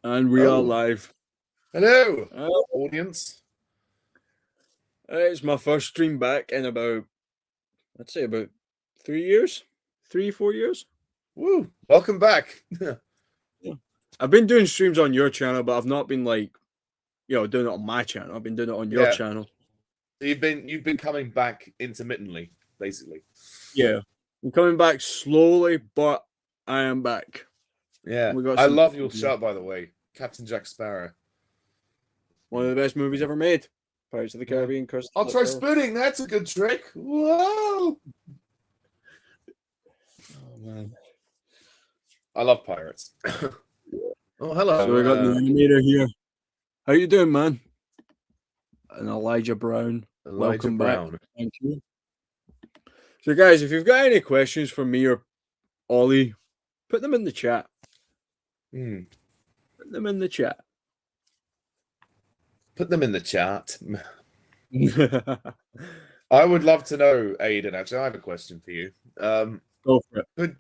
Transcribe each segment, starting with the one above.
And we are Oh, live. hello, Uh, audience. it's my first stream back in I'd say about 3 years, 3, 4 years. Woo, welcome back. Yeah. I've been doing streams on your channel, but I've not been doing it on my channel. I've been doing it on your Yeah, channel. you've been coming back intermittently, basically. Yeah. I'm coming back slowly, but I am back. Yeah, We got I some love your shirt, by the way, Captain Jack Sparrow. one of the best movies ever made. Pirates of the Yeah, Caribbean, Curse I'll of Black try Pearl. spinning. That's a good trick. Whoa! Oh man. I love pirates. Oh, So we got the hello, animator here. How you doing, man? And Elijah Brown. Elijah Welcome back. Brown. Thank you. So guys, if you've got any questions for me or Ollie, put them in the chat. Hmm. Put them in the chat. Put them in the chat. Go I would love to know, Aiden. Actually, I have a question for you. for it. Could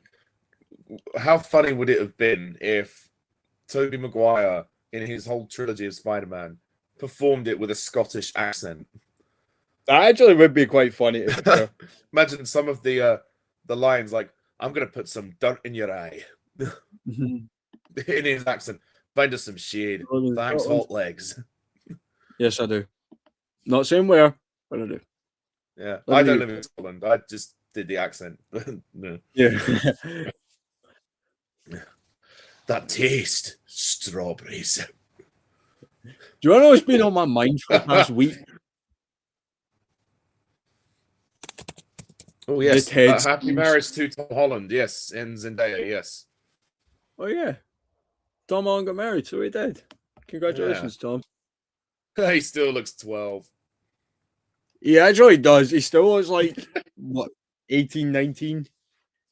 how funny would it have been if Tobey Maguire, in his whole trilogy of Spider-Man, performed it with a Scottish accent? That actually would be quite funny to be fair. Imagine some of the lines like, "I'm gonna put some dirt in your eye," in his accent. Find us some shade. Thanks, hot legs. Yes, I do. Not saying where, but I do. Yeah, Live I in the don't live UK. in Scotland. I just did the accent. No. Yeah. That taste, strawberries. Do you want to know what's been on my mind for the past week? Oh The yes, Ted happy streams. marriage to Tom Holland. Yes, and Zendaya. Yes. Oh yeah. Tom Holland got married, so he did. Yeah. Congratulations, Tom. He still looks 12. He actually does. He still looks like what 18, 19.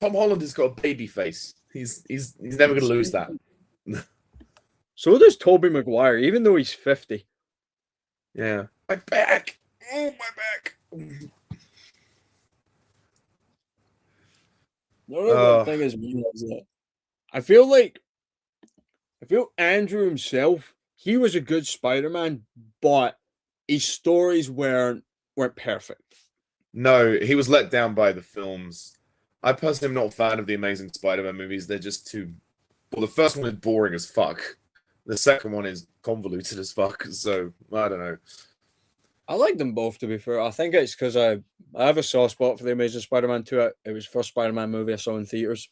Tom Holland has got a baby face. He's never going to lose that. So does Tobey Maguire, even though he's 50. Yeah. My back. Oh, my back. The other thing is that I feel Andrew himself, he was a good Spider-Man, but his stories weren't perfect. No, he was let down by the films. I personally am not a fan of the Amazing Spider-Man movies. They're just too. Well, the first one is boring as fuck. The second one is convoluted as fuck. So I don't know. I like them both, to be fair. I think it's because I have a soft spot for the Amazing Spider-Man 2. It was the first Spider-Man movie I saw in theaters.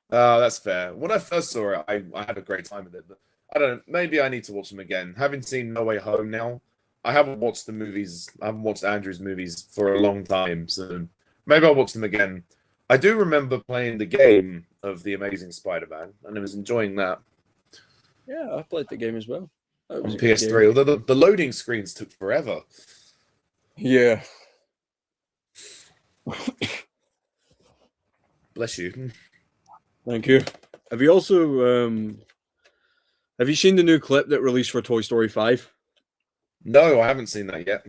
That's fair. When I first saw it, I had a great time with it. But I don't know. Maybe I need to watch them again. Having seen No Way Home now, I haven't watched the movies. I haven't watched Andrew's movies for a long time. So maybe I'll watch them again. I do remember playing the game of The Amazing Spider-Man, and I was enjoying that Yeah, I played the game as well. That was on a good game. PS3. Although the loading screens took forever. Yeah. Bless you. Thank you. Have you also have you seen the new clip that released for Toy Story 5? No, I haven't seen that yet.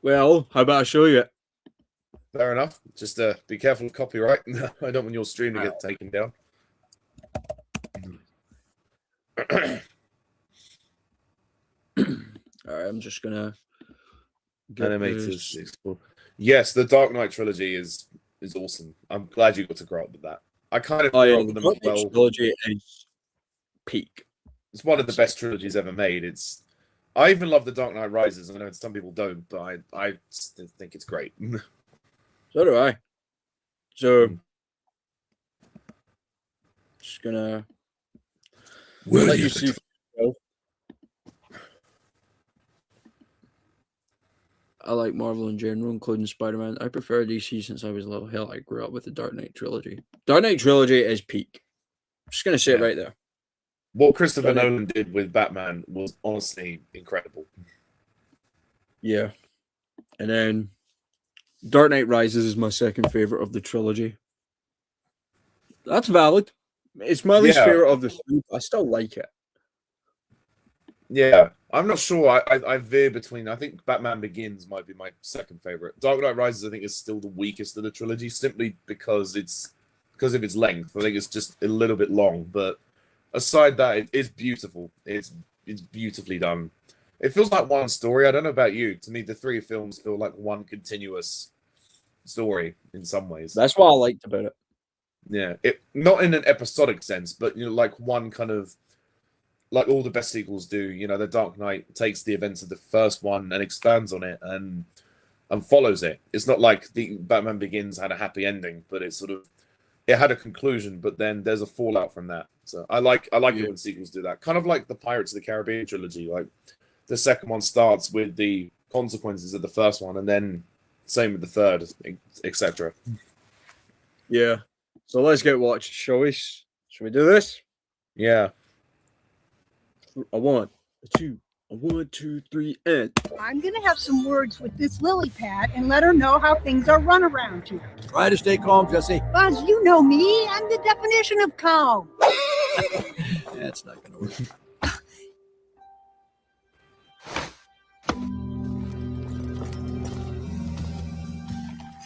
Well, how about I show you it? Fair enough. Just be careful of copyright. I don't want your stream to get taken down. Alright, I'm just gonna get Animators. this. Yes, the Dark Knight trilogy is awesome. I'm glad you got to grow up with that. I kind of Oh grew yeah, up the with them as Dark Knight well. trilogy is peak. It's one of the best trilogies ever made. I even love the Dark Knight Rises. I know some people don't, but I think it's great. So do I. So just gonna let you see for yourself. I like Marvel in general, including Spider-Man. I prefer DC since I was little. Hell, I grew up with the Dark Knight trilogy. Dark Knight trilogy is peak. I'm just gonna say it right there. What Christopher Dark Knight. Nolan did with Batman was honestly incredible. Yeah. And then Dark Knight Rises is my second favorite of the trilogy. That's valid. It's my least Yeah, favorite of the three, but I still like it. yeah. I'm not sure. I veer between. I think Batman Begins might be my second favorite. Dark Knight Rises, I think, is still the weakest of the trilogy, simply because of its length. I think it's just a little bit long, but aside that, it's beautiful. It's beautifully done. It feels like one story. I don't know about you. To me, the three films feel like one continuous story in some ways. That's what I liked about it. Yeah, it not in an episodic sense, but like one kind of like all the best sequels do. The Dark Knight takes the events of the first one and expands on it and follows it. It's not like the Batman Begins had a happy ending, but it had a conclusion, but then there's a fallout from that. So I like it when sequels do that. Kind of like the Pirates of the Caribbean trilogy. Like the second one starts with the consequences of the first one, and then same with the third, etc. Yeah. So let's get watched, shall we? Shall we do this? Yeah. A one, a two, a 1, 2, 3, and I'm going to have some words with this lily pad and let her know how things are run around here. Try to stay calm, Jesse. Buzz, you know me. I'm the definition of calm. That's not going to work.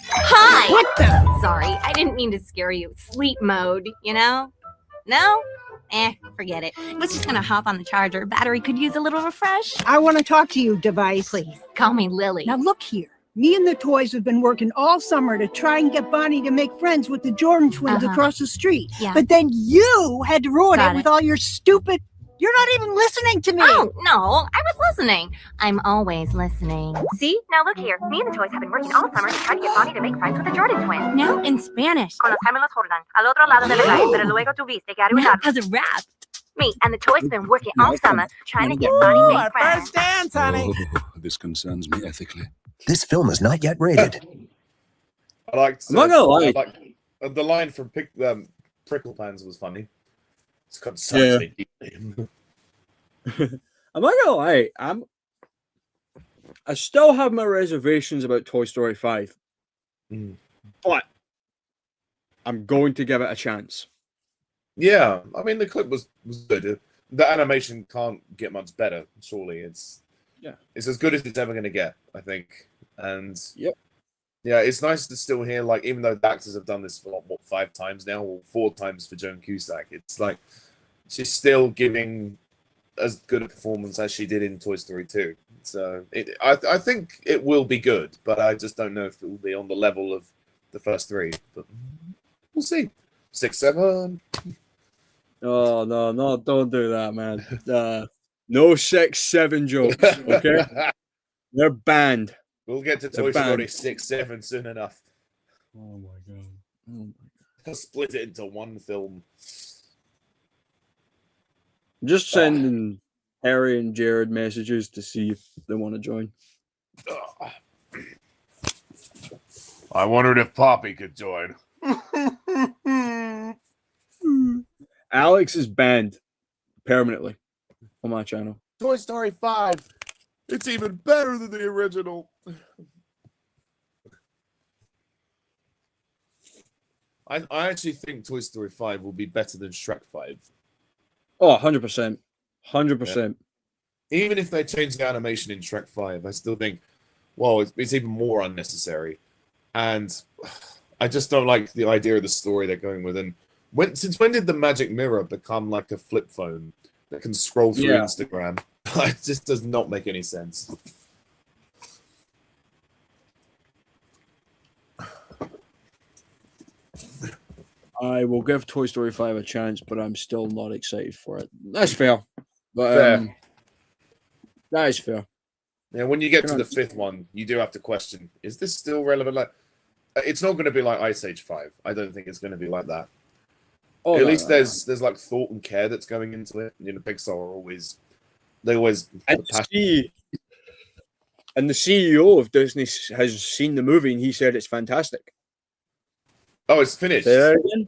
Hi! What the? Sorry, I didn't mean to scare you. Sleep mode, No? Forget it. Was just gonna hop on the charger. Battery could use a little refresh. I want to talk to you, device. Please, call me Lily. Now look here. Me and the toys have been working all summer to try and get Bonnie to make friends with the Jordan twins across the street. Yeah. But then you had to ruin Got it it. with all your stupid... You're not even listening to me. Oh, no, I was listening. I'm always listening. See? Now look here. Me and the toys have been working all summer to try to get Bonnie to make friends with the Jordan twins. Now in Spanish. Con los gemelos Jordan, al otro lado de la calle, pero luego tuviste que Now arruinar. has a rap. Me and the toys have been working all summer trying to get Bonnie to make friends. dance, honey. Oh, this concerns me ethically. This film is not yet rated. I liked. I'm not gonna lie. I liked, the line from Prickle Pans was funny. It's concerns Yeah. me deeply. I'm not gonna lie, I still have my reservations about Toy Story 5. But I'm going to give it a chance. Yeah, I mean the clip was good. The animation can't get much better. Surely it's as good as it's ever going to get, I think. And Yep. yeah, it's nice to still hear, like, even though the actors have done this for what 5 times now, or 4 times for Joan Cusack, it's like she's still giving as good a performance as she did in Toy Story 2. So I think it will be good, but I just don't know if it will be on the level of the first 3. But we'll see. 6, 7. Oh no, don't do that, man. No 6, 7 jokes, okay? They're banned. We'll get to They're Toy Story banned. 6, 7 soon enough. Oh my god. I'll split it into one film. I'm just sending Harry and Jared messages to see if they want to join. I wondered if Poppy could join. Alex is banned permanently on my channel. Toy Story 5. It's even better than the original. I actually think Toy Story 5 will be better than Shrek 5. Oh, 100%. 100%. Even if they change the animation in Shrek 5, I still think, well, it's even more unnecessary. And I just don't like the idea of the story they're going with. And since when did the magic mirror become like a flip phone that can scroll through Instagram? It just does not make any sense. I will give Toy Story 5 a chance, but I'm still not excited for it. That's fair. But Fair. that is fair. Yeah, when you get to the 5th one, you do have to question, is this still relevant? Like, it's not going to be like Ice Age 5. I don't think it's going to be like that. Oh, At no, least no, no. there's like thought and care that's going into it. Pixar are always And the CEO of Disney has seen the movie and he said it's fantastic. Oh, it's finished. Say that again.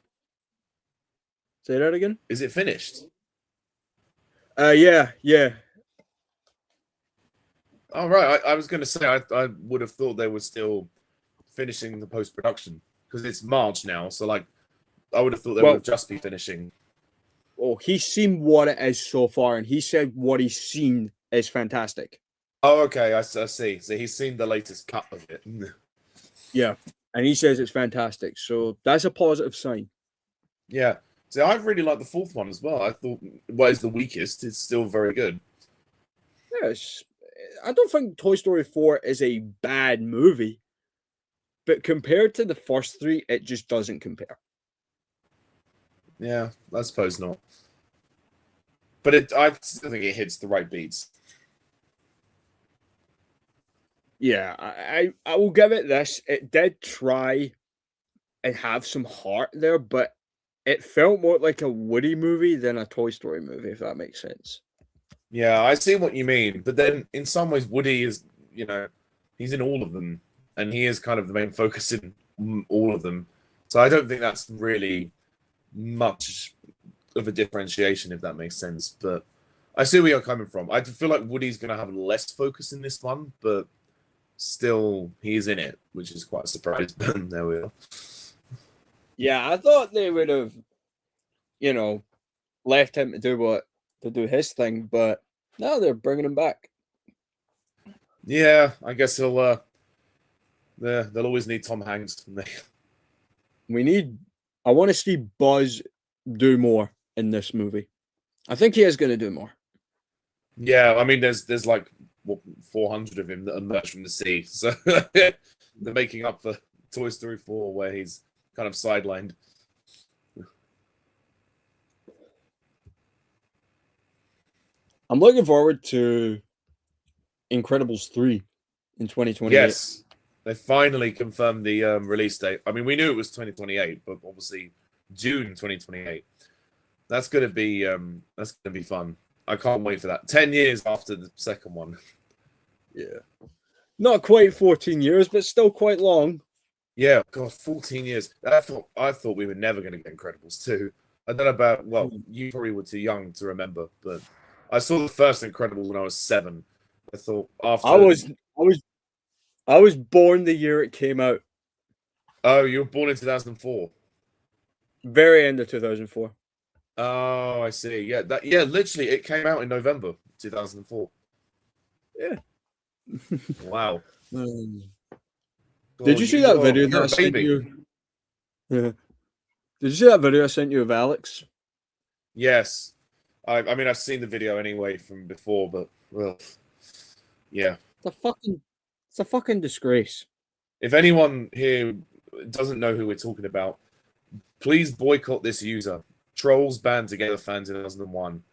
Say that again. Is it finished? Yeah. Oh, right. I was going to say, I would have thought they were still finishing the post-production because it's March now. So, like, I would have thought they would have just be finishing. Oh, he's seen what it is so far, and he said what he's seen is fantastic. Oh, okay. I see. So he's seen the latest cut of it. Yeah, and he says it's fantastic. So that's a positive sign. Yeah. So I really like the fourth one as well. I thought, well, it's the weakest. It's still very good. Yes, I don't think Toy Story 4 is a bad movie, but compared to the first three, it just doesn't compare. Yeah, I suppose not. But I still think it hits the right beats. Yeah, I will give it this. It did try and have some heart there, but it felt more like a Woody movie than a Toy Story movie, if that makes sense. Yeah, I see what you mean. But then in some ways, Woody is, he's in all of them. And he is kind of the main focus in all of them. So I don't think that's really much of a differentiation, if that makes sense. But I see where you're coming from. I feel like Woody's going to have less focus in this one, but still, he's in it, which is quite a surprise. But there we are. Yeah, I thought they would have, left him to do his thing, but now they're bringing him back. Yeah, I guess they'll always need Tom Hanks. I want to see Buzz do more in this movie. I think he is going to do more. Yeah, I mean, there's like 400 of him that emerged from the sea, so they're making up for Toy Story 4, where he's kind of sidelined. I'm looking forward to Incredibles 3 in 2028. Yes, they finally confirmed the release date. I mean, we knew it was 2028, but obviously June 2028. That's gonna be fun. I can't wait for that. 10 years after the second one. Yeah. Not quite 14 years, but still quite long. Yeah, God, 14 years. I thought we were never going to get Incredibles 2. I don't know about, well, you probably were too young to remember, but I saw the first Incredibles when I was 7. I thought after I was born the year it came out. Oh, you were born in 2004. Very end of 2004. Oh, I see. Yeah, literally it came out in November 2004. Yeah. Wow. Did you see that video that I sent you? Yeah. Did you see that video I sent you of Alex? Yes. I mean, I've seen the video anyway from before, but well, yeah. It's a fucking disgrace. If anyone here doesn't know who we're talking about, please boycott this user. Trolls Band Together Fan 2001.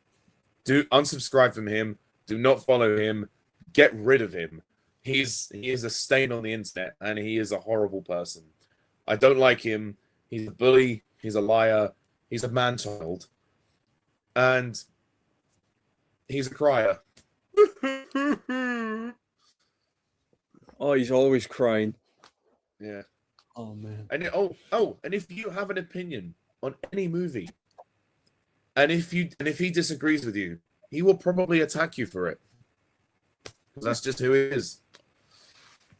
Do unsubscribe from him. Do not follow him. Get rid of him. He is a stain on the internet, and he is a horrible person. I don't like him. He's a bully. He's a liar. He's a man-child. And he's a crier. Oh, he's always crying. Yeah. Oh man. And and if you have an opinion on any movie, and if he disagrees with you, he will probably attack you for it. That's just who he is.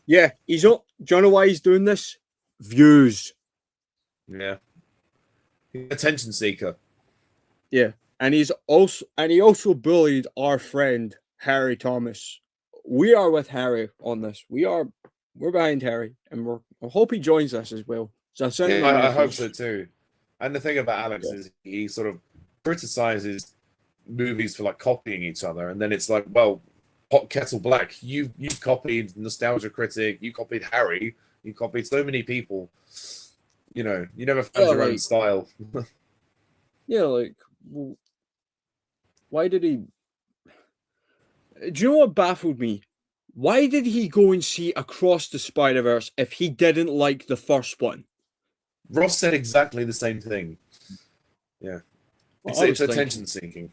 Yeah, he's not. Do you know why he's doing this? Views. Yeah. He's an attention seeker. Yeah. And he also bullied our friend Harry Thomas. We are with Harry on this. We're behind Harry, and I hope he joins us as well. So I hope so too. And the thing about Alex is he sort of criticizes movies for like copying each other, and then it's like, well, Hot Kettle Black, you copied Nostalgia Critic, you copied Harry, you copied so many people. You never found your own style. Yeah, why did he? Do you know what baffled me? Why did he go and see Across the Spider-Verse if he didn't like the first one? Ross said exactly the same thing. Yeah. It's attention seeking.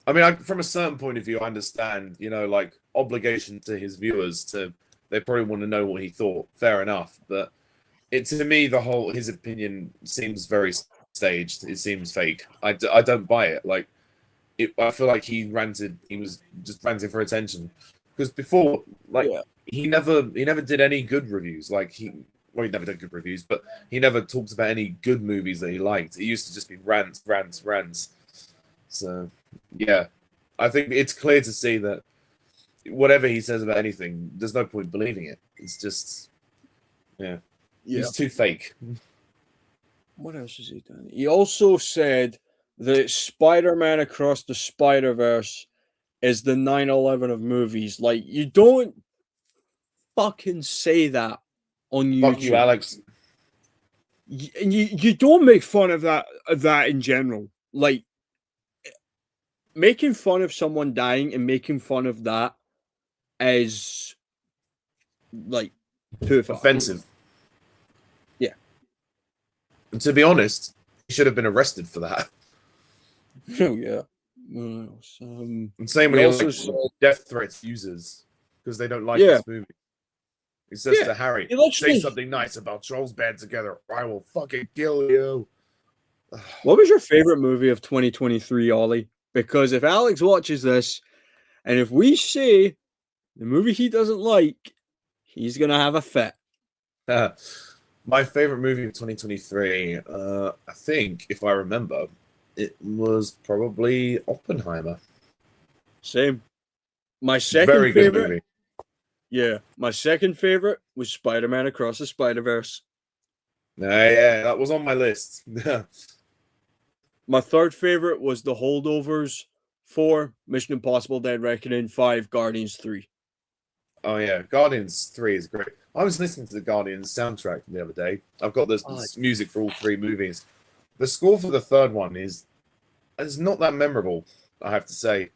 I mean, from a certain point of view, I understand, like obligation to his viewers they probably want to know what he thought. Fair enough. But to me, his opinion seems very staged. It seems fake. I don't buy it. Like, I feel like he was just ranting for attention. Because before, he never did any good reviews. Like, he never did good reviews, but he never talked about any good movies that he liked. It used to just be rants. So, yeah, I think it's clear to see that whatever he says about anything, there's no point believing it. It's just, he's too fake. what else has he done? He also said that Spider-Man Across the Spider-Verse is the 9/11 of movies. Like, you don't fucking say that on YouTube. Fuck you, Alex. You don't make fun of that in general. Like, making fun of someone dying and making fun of that is like too far. Offensive. Yeah. And to be honest, he should have been arrested for that. Oh yeah. And same he with also like, said- death threats users because they don't like Yeah. this movie. He says Yeah, to Harry, he literally- say something nice about Trolls Band together, or I will fucking kill you. What was your favorite movie of 2023, Ollie? Because if Alex watches this, and if we say the movie he doesn't like, he's gonna have a fit. My favorite movie of 2023, I think, if I remember, it was probably Oppenheimer. Same. My second Very good favorite, movie. yeah, my second favorite was Spider-Man Across the Spider-Verse. Yeah, that was on my list. My third favorite was The Holdovers, 4, Mission Impossible Dead Reckoning, 5, Guardians 3. Oh yeah, Guardians 3 is great. I was listening to the Guardians soundtrack the other day. I've got this music for all 3 movies. The score for the third one is not that memorable, I have to say.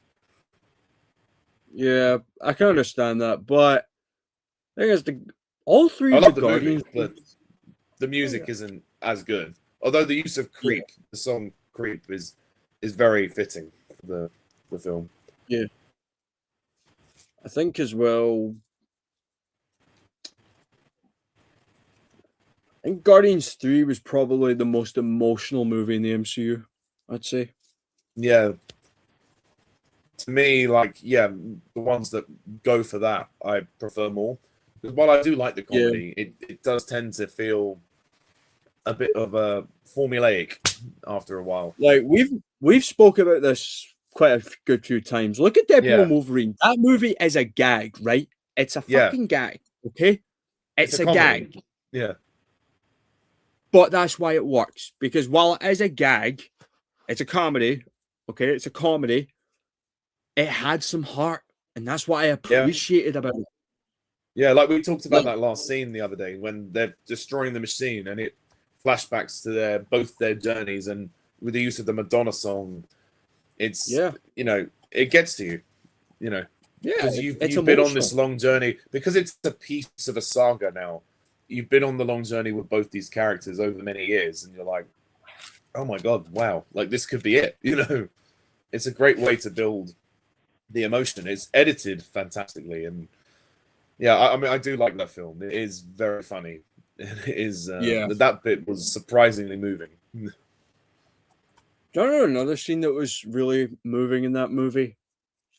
Yeah, I can understand that, but I guess all 3 I of love the the Guardians. movie, but the music isn't as good. Although the use of Creep, the song Creep, is very fitting for the film. Yeah. I think as well. I think Guardians 3 was probably the most emotional movie in the MCU, I'd say. Yeah. To me, like, yeah, the ones that go for that, I prefer more. Because while I do like the comedy, it does tend to feel a bit of a formulaic after a while. Like, we've spoke about this quite a good few times. Look at Deadpool and Wolverine. That movie is a gag, right? It's a fucking gag, okay? It's a comedy. gag. Yeah. But that's why it works. Because while it is a gag, it's a comedy, okay? It's a comedy. It had some heart. And that's what I appreciated about it. Yeah, like we talked about that last scene the other day when they're destroying the machine and it flashbacks to both their journeys, and with the use of the Madonna song, it's it gets to you, because you've been on this long journey, because it's a piece of a saga now. You've been on the long journey with both these characters over many years, and you're like, oh my god, wow, like this could be it. It's a great way to build the emotion. It's edited fantastically, and I mean, I do like that film. It is very funny. It is. That bit was surprisingly moving. Do you know another scene that was really moving in that movie?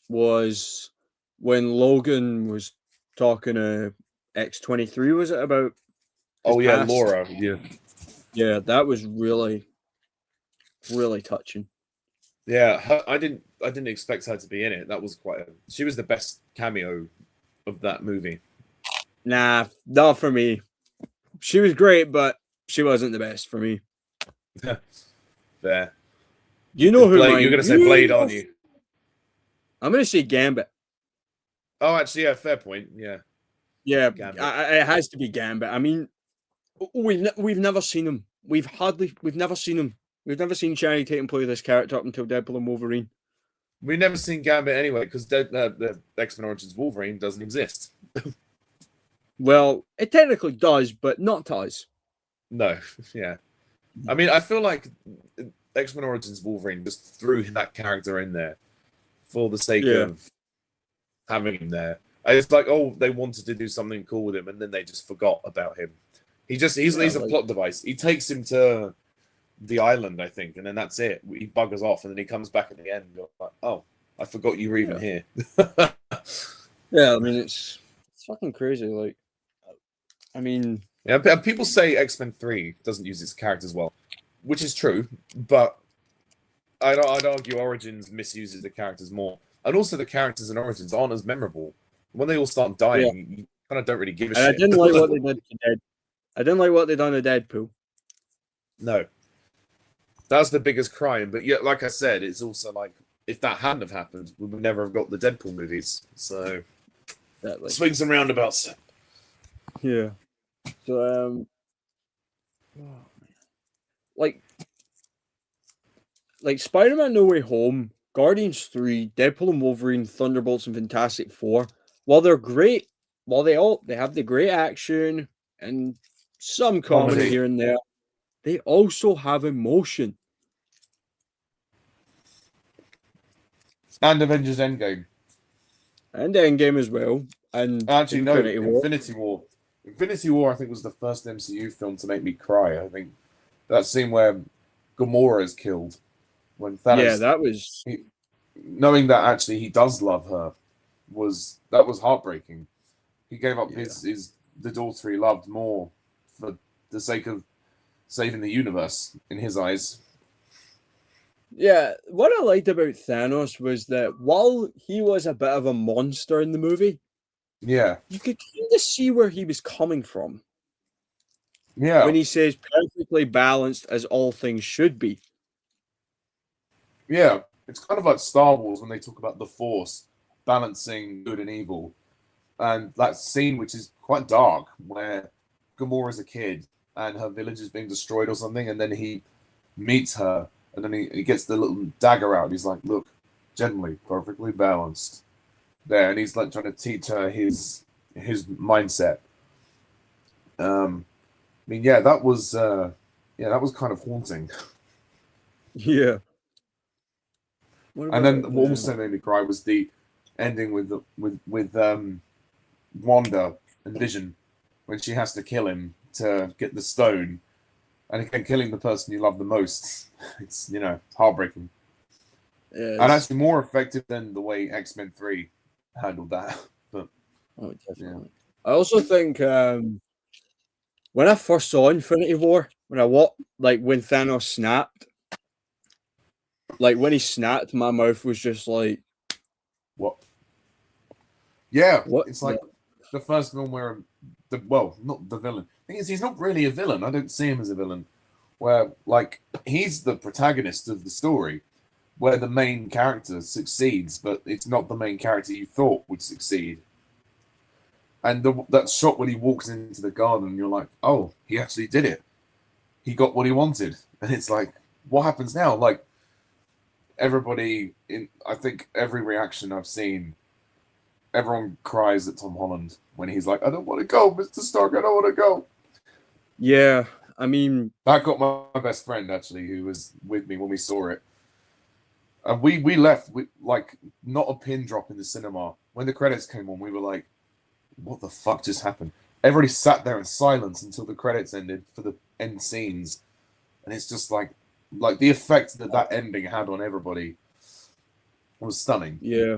Was when Logan was talking to X-23, was it, about his past? Laura. Yeah, that was really, really touching. Yeah, I didn't expect her to be in it. That was she was the best cameo of that movie. Nah, not for me. She was great, but she wasn't the best for me. Fair. You know who Blade, you're gonna say Blade, aren't you? I'm gonna say Gambit. Oh, actually, yeah, fair point. Yeah. Yeah, it has to be Gambit. I mean, we've never seen him. We've never seen him. We've never seen Channing Tatum play this character up until Deadpool and Wolverine. We've never seen Gambit anyway, because the X-Men Origins Wolverine doesn't exist. Well, it technically does, but not to us. No, yeah. I mean, I feel like X-Men Origins Wolverine just threw that character in there for the sake of having him there. It's like, they wanted to do something cool with him, and then they just forgot about him. He's a plot device. He takes him to the island, I think, and then that's it. He buggers off, and then he comes back at the end. And you're like, oh, I forgot you were even here. Yeah, I mean, it's fucking crazy. Like, I mean, yeah, people say X-Men 3 doesn't use its characters well, which is true, but I'd argue Origins misuses the characters more, and also the characters in Origins aren't as memorable. When they all start dying, you kind of don't really give a shit. I didn't like what they did to I didn't like what they done to Deadpool. No, That's the biggest crime. But yeah, like I said, it's also like if that hadn't have happened, we would never have got the Deadpool movies. So swings and roundabouts. Yeah. So like Spider-Man No Way Home, Guardians 3, Deadpool and Wolverine, Thunderbolts and Fantastic Four, while they're great, while they have the great action and some comedy here and there, they also have emotion. And Avengers Endgame. And Endgame as well. And actually, Infinity no, War. Infinity War. Infinity War, I think, was the first MCU film to make me cry. I think that scene where Gamora is killed when Thanos. Yeah, that was. Knowing that actually he does love her was heartbreaking. He gave up the daughter he loved more for the sake of saving the universe in his eyes. Yeah, what I liked about Thanos was that while he was a bit of a monster in the movie, yeah, you could kind of see where he was coming from. Yeah. When he says perfectly balanced as all things should be. Yeah, it's kind of like Star Wars when they talk about the Force balancing good and evil. And that scene, which is quite dark, where Gamora's a kid and her village is being destroyed or something, and then he meets her, and then he gets the little dagger out, and he's like, look, gently, perfectly balanced. There, and he's like trying to teach her his mindset. I mean, that was kind of haunting. Yeah. And then what also made me cry was the ending with Wanda and Vision when she has to kill him to get the stone, and again killing the person you love the most. It's heartbreaking. Yes. And actually more effective than the way X-Men 3 handled that. But definitely. I also think when I first saw Infinity War, when Thanos snapped, when he snapped, my mouth was just like, what? Yeah, what? It's like the first film where not the villain. The thing is, he's not really a villain. I don't see him as a villain. Where he's the protagonist of the story, where the main character succeeds, but it's not the main character you thought would succeed. And that shot when he walks into the garden, you're like, oh, he actually did it. He got what he wanted. And it's like, what happens now? Like, everybody, I think every reaction I've seen, everyone cries at Tom Holland when he's like, I don't want to go, Mr. Stark, I don't want to go. Yeah, I mean... That got my best friend, actually, who was with me when we saw it. And we left, not a pin drop in the cinema. When the credits came on, we were like, what the fuck just happened? Everybody sat there in silence until the credits ended for the end scenes. And it's just like the effect that ending had on everybody was stunning. Yeah.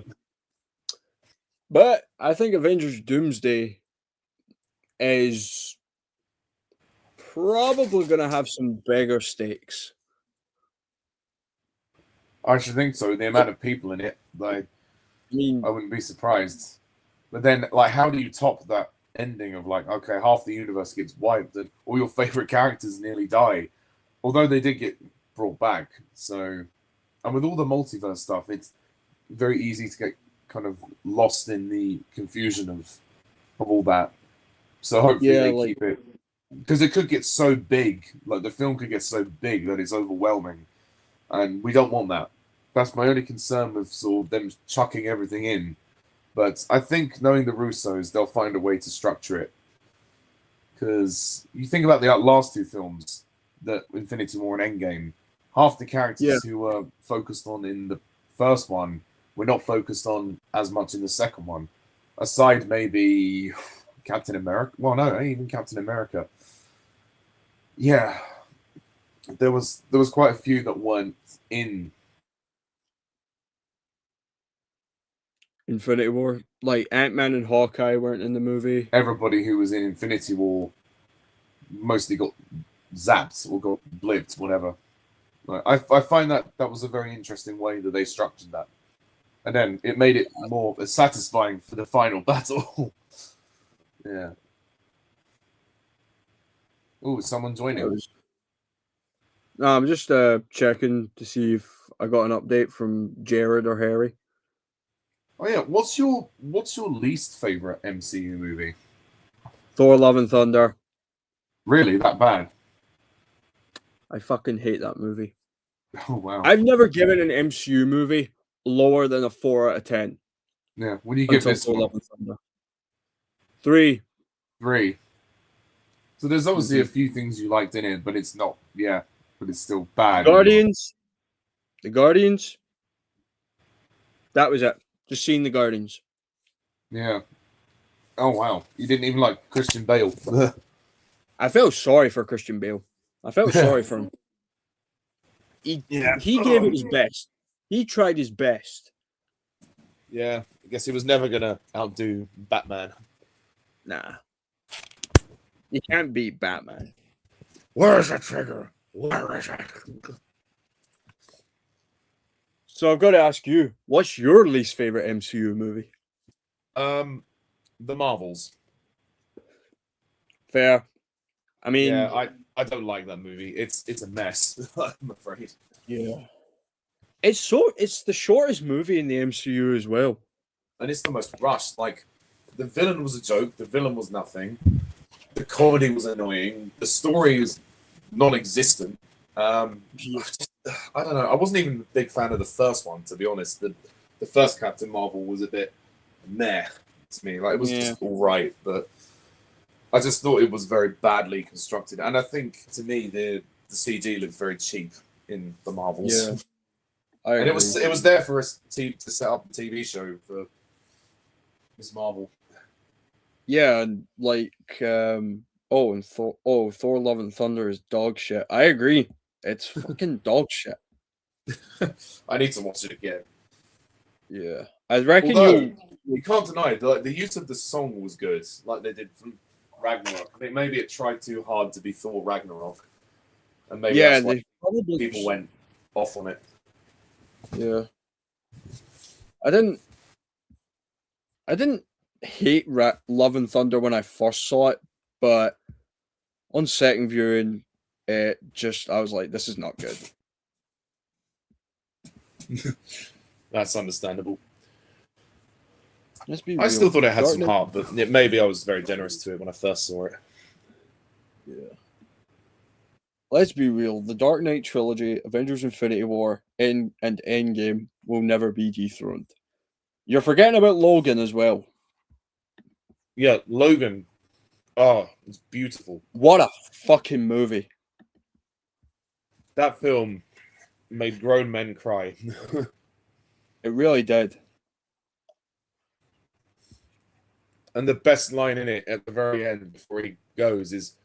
But I think Avengers Doomsday is probably going to have some bigger stakes. I should think so. The amount of people in it, I wouldn't be surprised. But then, how do you top that ending of okay, half the universe gets wiped and all your favorite characters nearly die, although they did get brought back. So, and with all the multiverse stuff, it's very easy to get kind of lost in the confusion of all that. So hopefully they keep it, because it could get so big, the film could get so big that it's overwhelming, and we don't want that. That's my only concern with sort of them chucking everything in. But I think, knowing the Russos, they'll find a way to structure it. Because you think about the last two films, the Infinity War and Endgame, half the characters who were focused on in the first one were not focused on as much in the second one. Aside maybe Captain America. Well, no, even Captain America. Yeah. There was quite a few that weren't in Infinity War. Ant-Man and Hawkeye weren't in the movie. Everybody who was in Infinity War mostly got zapped or got blipped, whatever. I find that was a very interesting way that they structured that. And then it made it more satisfying for the final battle. Yeah. Oh, someone joining. No, I'm just checking to see if I got an update from Jared or Harry. Oh yeah, what's your least favorite MCU movie? Thor: Love and Thunder. Really, that bad? I fucking hate that movie. Oh wow. I've never given an MCU movie lower than a 4 out of 10 Yeah. What do you give until this Thor: one? Love and Thunder. 3. 3. So there's obviously a Mhm. few things you liked in it, but it's not. Yeah, but it's still bad. Guardians. The Guardians. That was it. Just seeing the Guardians. Yeah. Oh wow, you didn't even like Christian Bale. I felt sorry for Christian Bale. I felt sorry for him. He Yeah. he gave it his best. He tried his best. Yeah, I guess he was never gonna outdo Batman. Nah. You can't beat Batman. Where's the trigger? Where is it? So I've got to ask you, what's your least favorite MCU movie? The Marvels. Fair. I mean, Yeah, I don't like that movie. It's a mess. I'm afraid. yeah. It's the shortest movie in the MCU as well. And it's the most rushed. Like, the villain was a joke. The villain was nothing. The comedy was annoying. The story is non-existent. I don't know. I wasn't even a big fan of the first one, to be honest. The first Captain Marvel was a bit meh to me. Like, it was just all right, but I just thought it was very badly constructed. And I think, to me, the CG looked very cheap in the Marvels. Yeah. I And it agree. was there for us to set up a TV show for Miss Marvel. Yeah, and like Thor Love and Thunder is dog shit. I agree. It's fucking dog shit. I need to watch it again. Yeah. I reckon Although you can't deny the use of the song was good, like they did from Ragnarok. I think maybe it tried too hard to be Thor Ragnarok, and maybe yeah, that's why they probably people went off on it. Yeah. I didn't hate Love and Thunder when I first saw it, but on second viewing, I was like, this is not good. That's understandable. Let's be I real. still thought it had Dark some Knight- heart, but maybe I was very generous to it when I first saw it. Yeah. Let's be real. The Dark Knight trilogy, Avengers: Infinity War, and Endgame will never be dethroned. You're forgetting about Logan as well. Yeah, Logan. Oh, it's beautiful. What a fucking movie. That film made grown men cry. It really did. And the best line in it at the very end before he goes is,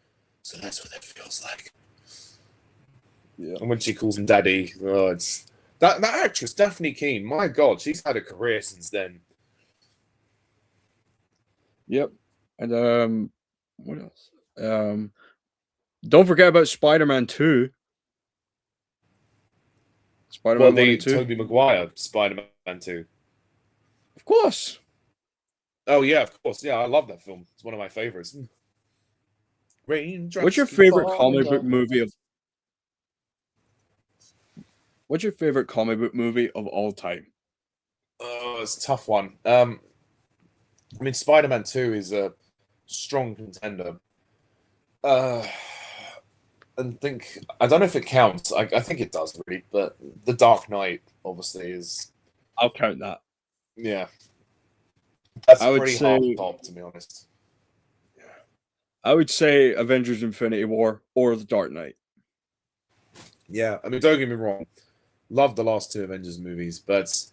"So that's what it feels like." Yeah. And when she calls him daddy, oh, it's that actress, Daphne Keane. My God, she's had a career since then. Yep. And what else? Don't forget about Spider-Man 2. Spider-Man Well, 1 the and 2. Tobey Maguire Spider-Man 2. Of course. Oh yeah, of course. Yeah, I love that film. It's one of my favorites. What's your favorite comic book movie of What's your favorite comic book movie of all time? Oh, it's a tough one. I mean, Spider-Man 2 is a strong contender. And I don't know if it counts. I think it does really, but The Dark Knight obviously is. I'll count that. Yeah, that's I would pretty say- hard top, to be honest. I would say Avengers: Infinity War or The Dark Knight. Yeah, I mean, don't get me wrong, love the last two Avengers movies, but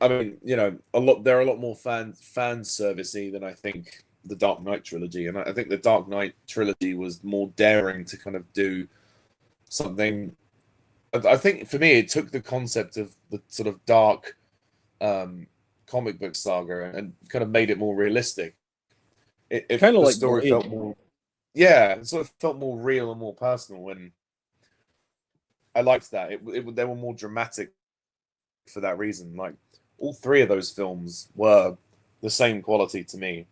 I mean, they're a lot more fan servicey than I think the Dark Knight trilogy, and I think the Dark Knight trilogy was more daring to kind of do something. I think for me, it took the concept of the sort of dark comic book saga and kind of made it more realistic. If Kinda the like story Blade. felt more, yeah, it sort of felt more real and more personal, and I liked that. They were more dramatic for that reason. Like all three of those films were the same quality to me.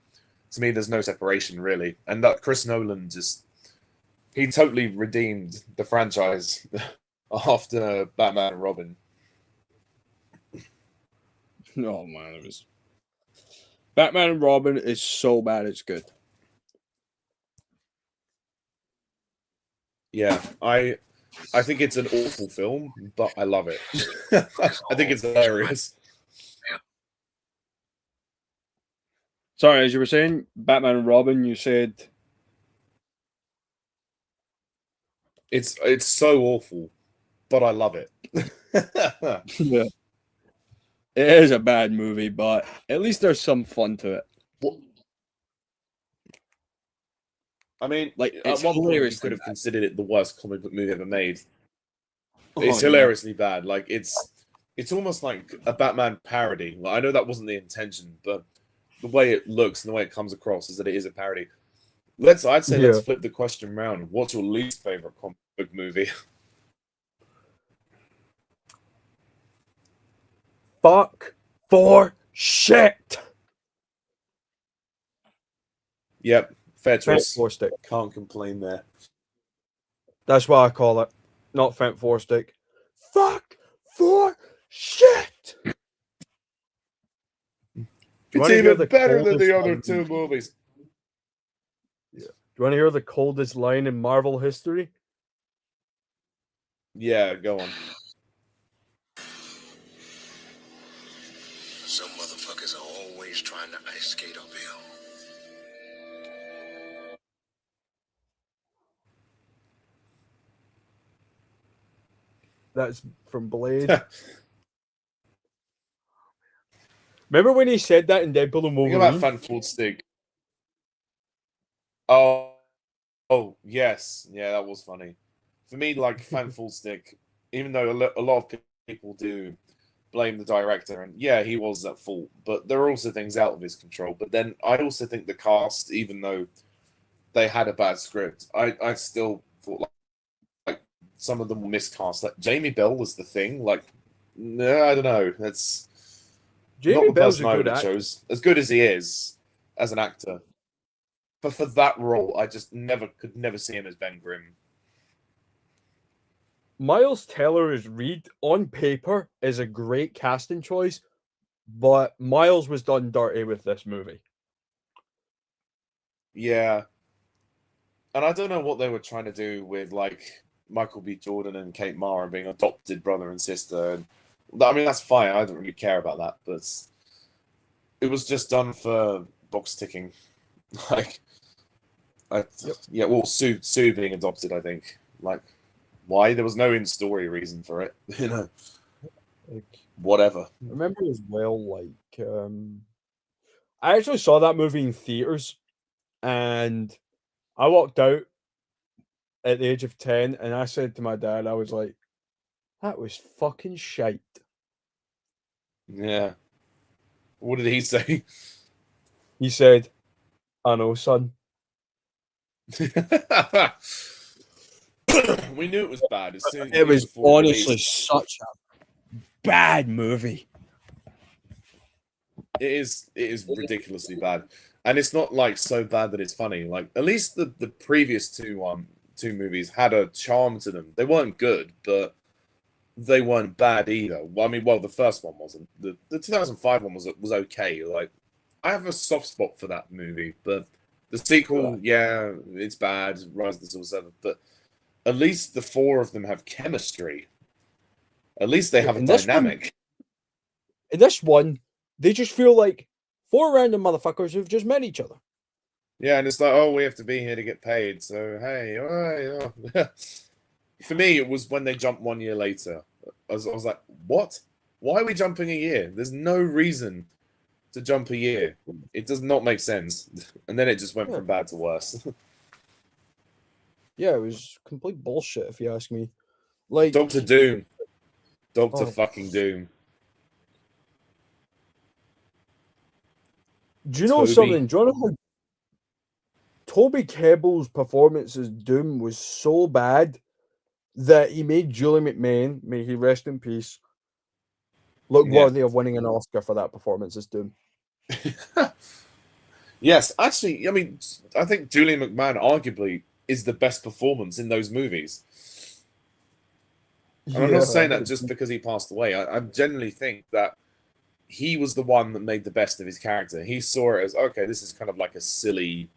To me, there's no separation really, and that Chris Nolan just he totally redeemed the franchise after Batman and Robin. Oh man, it was Batman and Robin is so bad it's good. Yeah, I think it's an awful film, but I love it. I think it's hilarious. Sorry, as you were saying, Batman and Robin, you said It's so awful, but I love it. yeah. It is a bad movie, but at least there's some fun to it. I mean, Like, at it's one point you hilariously could have bad. considered it the worst comic book movie ever made. It's Oh, yeah. hilariously bad. Like it's almost like a Batman parody. Like, I know that wasn't the intention, but the way it looks and the way it comes across is that it is a parody. I'd say let's Yeah. flip the question around. What's your least favorite comic book movie? Fuck for shit. Yep, fair Fent choice. for stick. Can't complain there. That's what I call it. Not Fent for stick. Fuck for shit. It's even better than the other two movies. Do you want to hear the coldest line in Marvel history? Yeah, go on. Some motherfuckers are always trying to ice skate uphill. That's from Blade. Remember when he said that in Deadpool and Think about Wolverine? Fan Full Stick. Oh, yes, yeah, that was funny. For me, like Fan Full Stick, even though a lot of people do blame the director, and yeah, he was at fault, but there are also things out of his control. But then I also think the cast, even though they had a bad script, I still thought like some of them were miscast. Like Jamie Bell was the Thing. Like, no, I don't know. That's Jamie not the Bell's a person I good would have actor. chose. As good as he is as an actor, but for that role, I just could never see him as Ben Grimm. Miles Teller as Reed on paper is a great casting choice, but Miles was done dirty with this movie. Yeah, and I don't know what they were trying to do with like Michael B. Jordan and Kate Mara being adopted brother and sister. And I mean, that's fine. I don't really care about that, but it was just done for box ticking. Like, yeah, well, Sue being adopted, I think. Like, why? There was no in-story reason for it. You know, Like, whatever. I remember as well, like, I actually saw that movie in theaters, and I walked out at the age of 10, and I said to my dad, I was like, that was fucking shite. Yeah. What did he say? He said, I know, son. We knew it was bad as soon. It was before honestly released. such a bad movie. It is ridiculously bad, and it's not like so bad that it's funny. Like at least the previous two movies had a charm to them. They weren't good, but they weren't bad either. Well, I mean, well, the first one wasn't. The 2005 one was okay. Like I have a soft spot for that movie, but the sequel, yeah, it's bad. Rise of the Silver Surfer, but at least the four of them have chemistry. At least they have a dynamic. In this one, they just feel like four random motherfuckers who've just met each other. Yeah, and it's like, oh, we have to be here to get paid. So hey, all right, oh. For me, it was when they jumped 1 year later. I was like, what? Why are we jumping a year? There's no reason to jump a year. It does not make sense. And then it just went from bad to worse. Yeah, it was complete bullshit, if you ask me. Like Doctor Doom. Doctor fucking Doom. Do you know Toby. something? Do you know how Toby Kebbell's performance as Doom was so bad that he made Julie McMahon, may he rest in peace, look worthy of winning an Oscar for that performance as Doom. Yes, actually, I mean, I think Julie McMahon arguably is the best performance in those movies. And I'm not saying that just because he passed away. I genuinely think that he was the one that made the best of his character. He saw it as, okay, this is kind of like a silly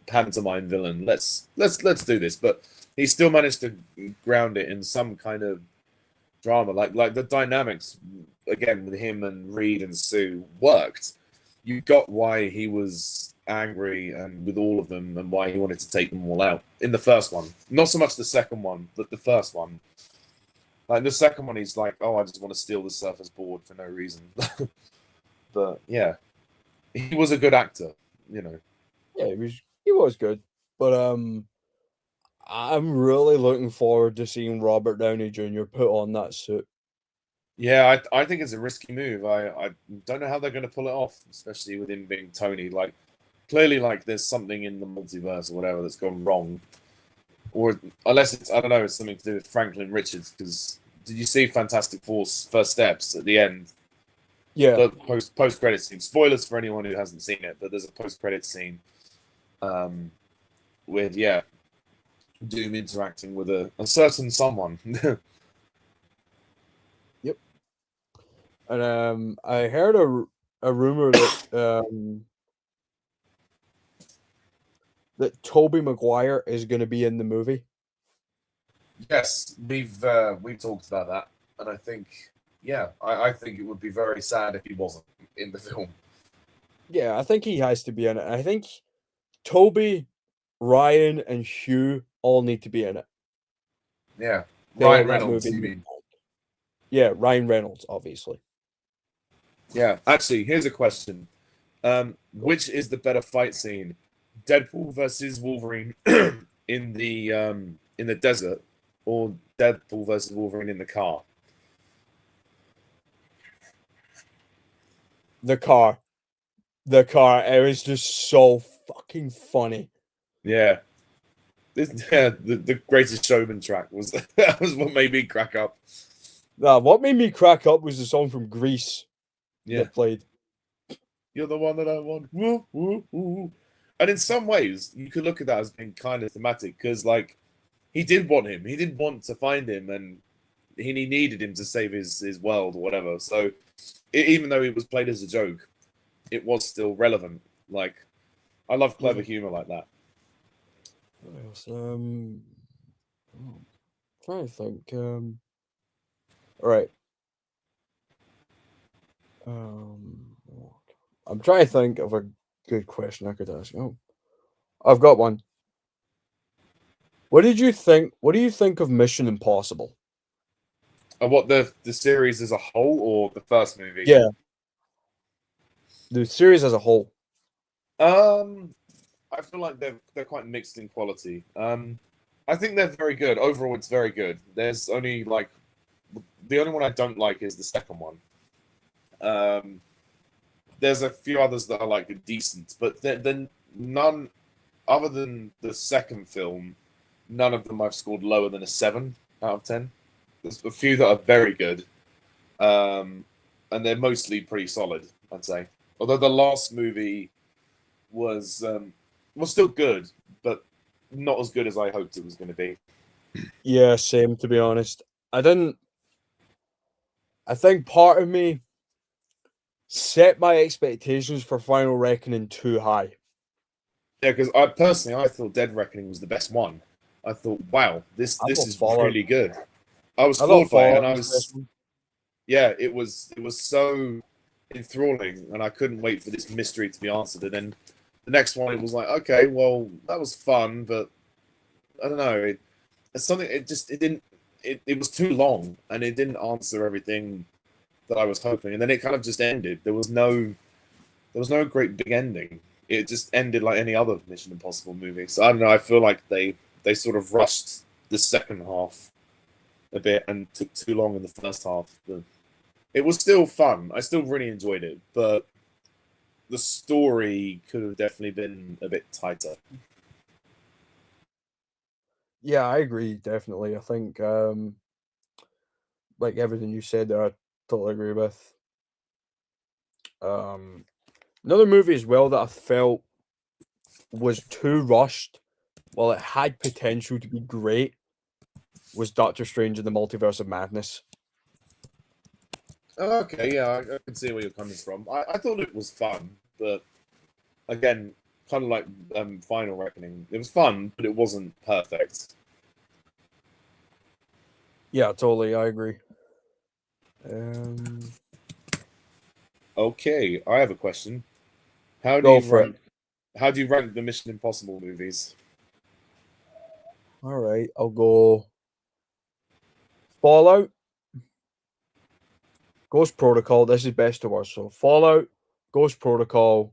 pantomime villain. Let's do this. But he still managed to ground it in some kind of drama. Like the dynamics again with him and Reed and Sue worked. You got why he was angry and with all of them and why he wanted to take them all out in the first one. Not so much the second one, but the first one. Like the second one, he's like, "Oh, I just want to steal the surface board for no reason." But yeah, he was a good actor, you know. Yeah, he was good, but I'm really looking forward to seeing Robert Downey Jr. put on that suit. Yeah, I think it's a risky move. I don't know how they're going to pull it off, especially with him being Tony. Like, clearly, like there's something in the multiverse or whatever that's gone wrong, or unless it's I don't know, it's something to do with Franklin Richards. Because did you see Fantastic Four's first steps at the end? Yeah, The post credit scene. Spoilers for anyone who hasn't seen it, but there's a post credit scene, with Doom interacting with a certain someone. yep. And I heard a rumor that that Tobey Maguire is going to be in the movie. Yes, we've talked about that, and I think I think it would be very sad if he wasn't in the film. Yeah, I think he has to be in it. I think Toby, Ryan, and Hugh all need to be in it. Yeah, They Ryan want that Reynolds. movie You to be mean? involved. Yeah, Ryan Reynolds, obviously. Yeah. Actually, here's a question: which is the better fight scene, Deadpool versus Wolverine in the desert, or Deadpool versus Wolverine in the car? The car. It was just so fucking funny. Yeah. The Greatest Showman track was that was what made me crack up. Nah, what made me crack up was the song from Grease Yeah, that played. you're the one that I want. Woo, woo, woo. And in some ways, you could look at that as being kind of thematic because, like, he did want him. He did want to find him, and he needed him to save his world or whatever. So, even though it was played as a joke, it was still relevant. Like, I love clever humor like that. What else? Trying to think. All right. I'm trying to think of a good question I could ask. Oh, I've got one. What did you think? What do you think of Mission Impossible? What the series as a whole or the first movie? Yeah, the series as a whole. I feel like they're quite mixed in quality. I think they're very good. Overall, it's very good. There's only like the only one I don't like is the second one. There's a few others that are like decent, but then none other than the second film, none of them I've scored lower than a 7 out of 10. There's a few that are very good, and they're mostly pretty solid, I'd say. Although the last movie was still good, but not as good as I hoped it was going to be. Yeah, same. To be honest, I didn't. I think part of me set my expectations for Final Reckoning too high. Yeah, because I thought Dead Reckoning was the best one. I thought, wow, this is Fallout. really good. I was I floored thought by it, and Fallout I was the best was one. yeah, it was so enthralling, and I couldn't wait for this mystery to be answered. And then the next one, it was like, okay, well, that was fun, but I don't know, it's something. It was too long, and it didn't answer everything that I was hoping. And then it kind of just ended. There was no great big ending. It just ended like any other Mission Impossible movie. So I don't know. I feel like they sort of rushed the second half a bit and took too long in the first half. But it was still fun. I still really enjoyed it, but the story could have definitely been a bit tighter. Yeah, I agree. Definitely, I think like everything you said there, I totally agree with. Another movie as well that I felt was too rushed while it had potential to be great, was Doctor Strange in the Multiverse of Madness. Okay, yeah, I can see where you're coming from. I thought it was fun, but again, kind of like Final Reckoning. It was fun, but it wasn't perfect. Yeah, totally. I agree. Okay, I have a question. How do Go you for it. rank? How do you rank the Mission Impossible movies? All right, I'll go Fallout, Ghost Protocol. This is best to worst. So Fallout, Ghost Protocol,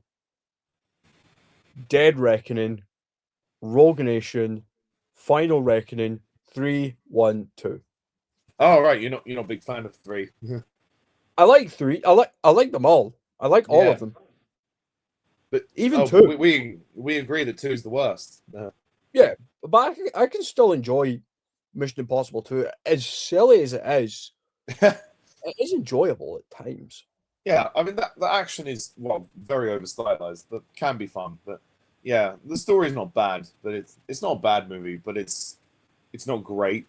Dead Reckoning, Rogue Nation, Final Reckoning, 3, 1, 2. Oh, right, you're not a big fan of 3. I like 3. I like them all. I like all Yeah. of them. But Even 2. we agree that 2 is the worst. Yeah, but I can still enjoy Mission Impossible 2. As silly as it is enjoyable at times. Yeah, I mean the action is very over stylized, but can be fun. But yeah, the story's not bad, but it's not a bad movie, but it's not great.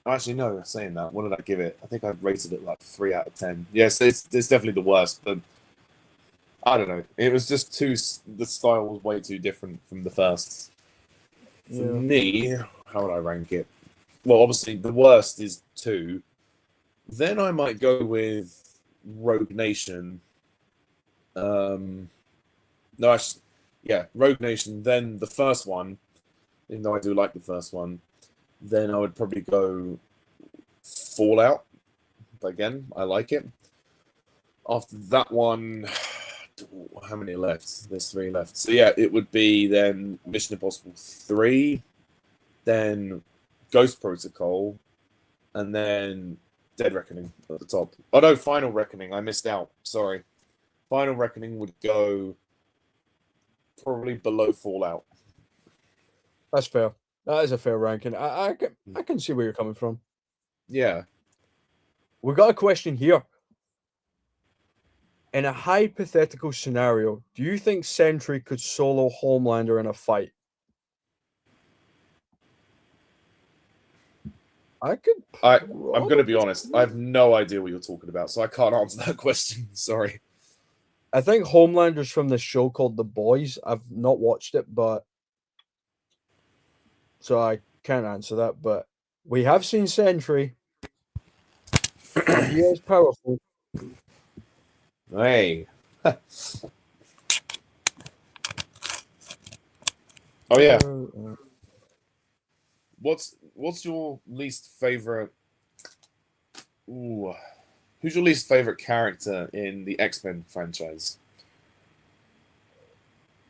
Actually, no, saying that, what did I give it? I think I rated it like 3 out of 10. Yes, it's definitely the worst, but I don't know. It was just the style was way too different from the first. For me, how would I rank it? Well, obviously the worst is 2. Then I might go with Rogue Nation. No, Rogue Nation. Then the first one, even though I do like the first one, then I would probably go Fallout. Again, I like it. After that one, how many left? There's 3 left. So yeah, it would be then Mission Impossible 3, then Ghost Protocol, and then Dead Reckoning at the top. Oh no, Final Reckoning. I missed out. Sorry. Final Reckoning would go probably below Fallout. That's fair. That is a fair ranking. I can see where you're coming from. Yeah. We got a question here. In a hypothetical scenario, do you think Sentry could solo Homelander in a fight? I'm going to be honest. I have no idea what you're talking about, so I can't answer that question. Sorry. I think Homelander's from this show called The Boys. I've not watched it, but so I can't answer that. But we have seen Sentry. He is powerful. Hey. Oh yeah. What's your least favorite? Ooh, who's your least favorite character in the X-Men franchise?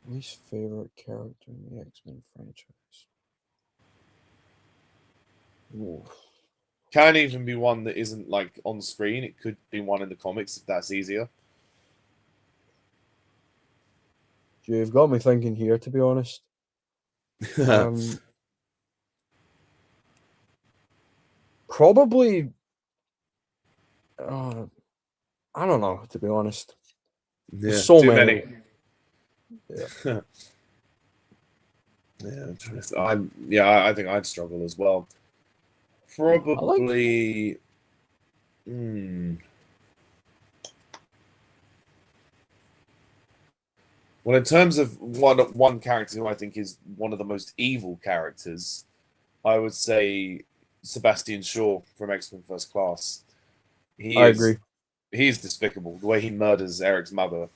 Least favorite character in the X-Men franchise. Ooh. Can even be one that isn't like on screen. It could be one in the comics if that's easier. You've got me thinking here, to be honest. Probably. I don't know, to be honest. Yeah, so many. Yeah. Yeah, I think I'd struggle as well. Probably. Well, in terms of one character who I think is one of the most evil characters, I would say Sebastian Shaw from X-Men First Class. I agree. He's despicable. The way he murders Eric's mother.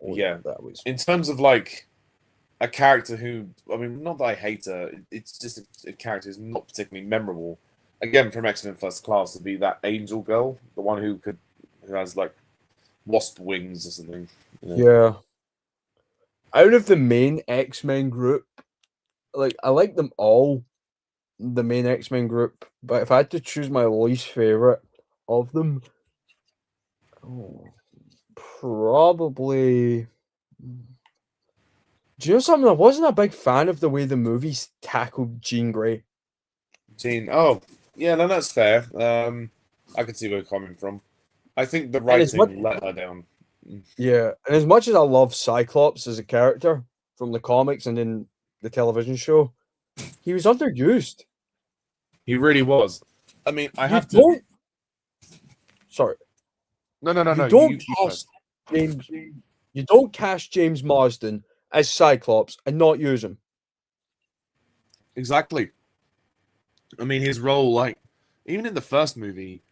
Yeah. In terms of like a character who, I mean, not that I hate her, it's just a character who's not particularly memorable. Again, from X-Men First Class, to be that angel girl, the one who has like wasp wings or something. You know? Yeah. Out of the main X-Men group, like I like them all, the main X-Men group, but if I had to choose my least favorite of them, probably. Do you know something? I wasn't a big fan of the way the movies tackled Jean Grey. Oh, yeah, no, that's fair. I can see where you're coming from. I think the writing let her down. Yeah, and as much as I love Cyclops as a character from the comics and in the television show, he was underused. He really was. I mean, I You have to. don't. Sorry, No. you don't You cast James. You don't cast James Marsden as Cyclops and not use him. Exactly. I mean, his role, like, even in the first movie,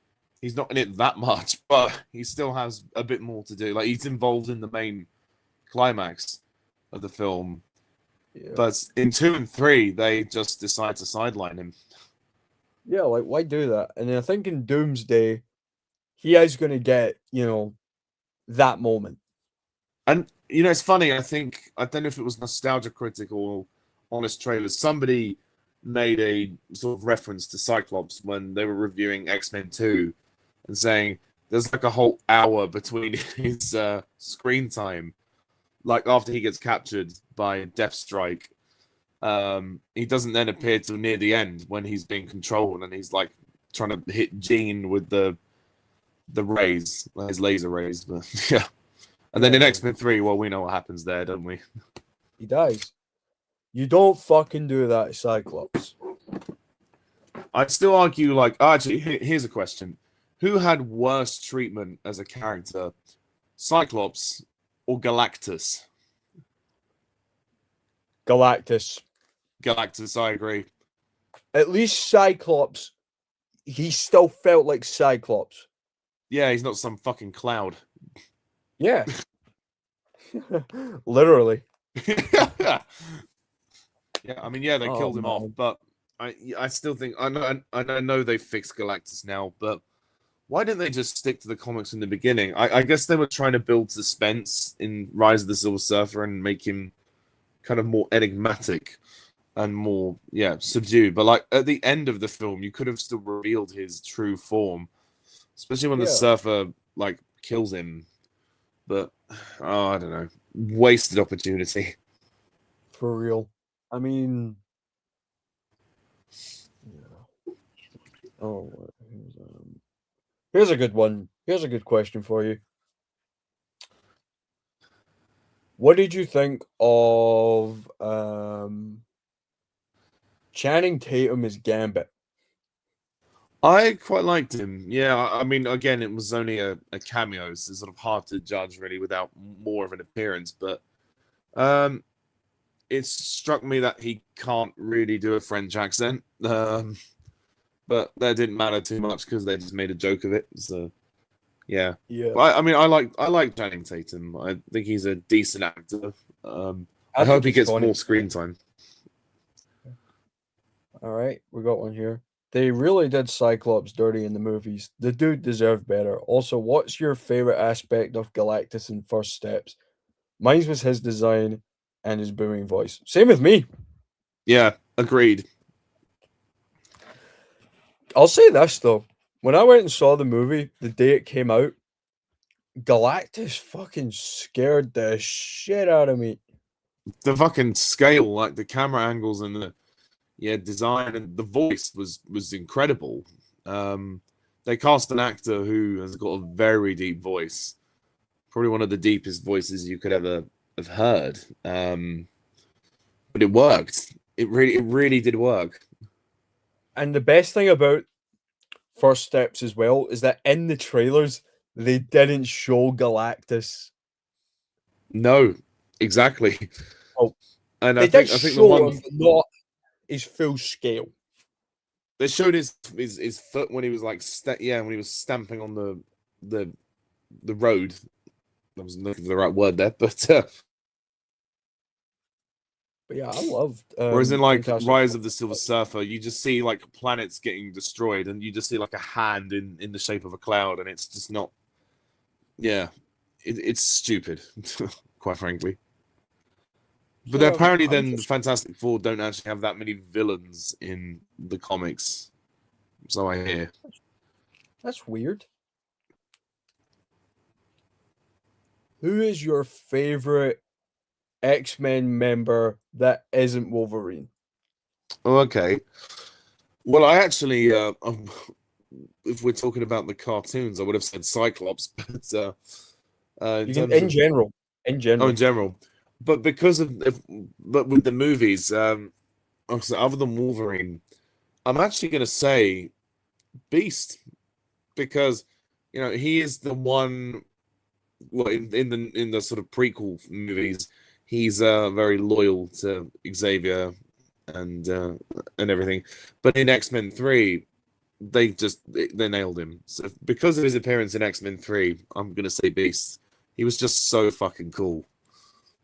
he's not in it that much, but he still has a bit more to do. Like, he's involved in the main climax of the film. Yeah. But in 2 and 3, they just decide to sideline him. Yeah, like why do that? And I think in Doomsday, he is going to get that moment. And, it's funny, I don't know if it was Nostalgia Critic or Honest Trailers, somebody made a sort of reference to Cyclops when they were reviewing X-Men 2 and saying there's like a whole hour between his screen time, like after he gets captured by Deathstrike. He doesn't then appear till near the end when he's being controlled and he's like trying to hit Jean with the rays, his laser rays. But yeah. And then in X-Men 3, well, we know what happens there, don't we? He dies. You don't fucking do that, Cyclops. I'd still argue, like, actually, here's a question. Who had worse treatment as a character, Cyclops or Galactus? Galactus. Galactus, I agree. At least Cyclops, he still felt like Cyclops. Yeah, he's not some fucking cloud. Yeah. Literally. Yeah, I mean, yeah, they killed him man. off, but I still think I know they fixed Galactus now, but why didn't they just stick to the comics in the beginning? I guess they were trying to build suspense in Rise of the Silver Surfer and make him kind of more enigmatic and more subdued. But like at the end of the film, you could have still revealed his true form, especially when the Surfer like kills him. But I don't know, wasted opportunity. For real. I mean, oh, here's a good one. Here's a good question for you. What did you think of Channing Tatum as Gambit? I quite liked him. Yeah, I mean, again, it was only a cameo, so it's sort of hard to judge really without more of an appearance. But it struck me that he can't really do a French accent. But that didn't matter too much because they just made a joke of it. So yeah. But I mean, I like Channing Tatum. I think he's a decent actor. I hope he gets more screen time. All right, we got one here. They really did Cyclops dirty in the movies. The dude deserved better. Also, what's your favorite aspect of Galactus in First Steps? Mine was his design and his booming voice. Same with me. Yeah, agreed. I'll say this though. When I went and saw the movie the day it came out, Galactus fucking scared the shit out of me. The fucking scale, like the camera angles and the design and the voice was incredible. They cast an actor who has got a very deep voice, probably one of the deepest voices you could ever have heard. But it worked. It really did work. And the best thing about First Steps as well is that in the trailers they didn't show Galactus. No, exactly. Oh, and I think the one him, not his full scale. They showed his foot when he was like when he was stamping on the road. I wasn't looking for the right word there, but yeah, I loved. Whereas in like Rise of the Silver Surfer, you just see like planets getting destroyed, and you just see like a hand in the shape of a cloud, and it's just not. Yeah, it's stupid, quite frankly. But apparently, then the Fantastic Four don't actually have that many villains in the comics, so I hear. That's weird. Who is your favorite X-Men member that isn't Wolverine? Okay. Well, I actually, if we're talking about the cartoons, I would have said Cyclops, but in general. Oh, in general. but but with the movies, other than Wolverine, I'm actually going to say Beast, because he is the one. Well, in the sort of prequel movies, he's very loyal to Xavier and everything. But in X-Men 3, they nailed him. So because of his appearance in X-Men 3, I'm gonna say Beast. He was just so fucking cool.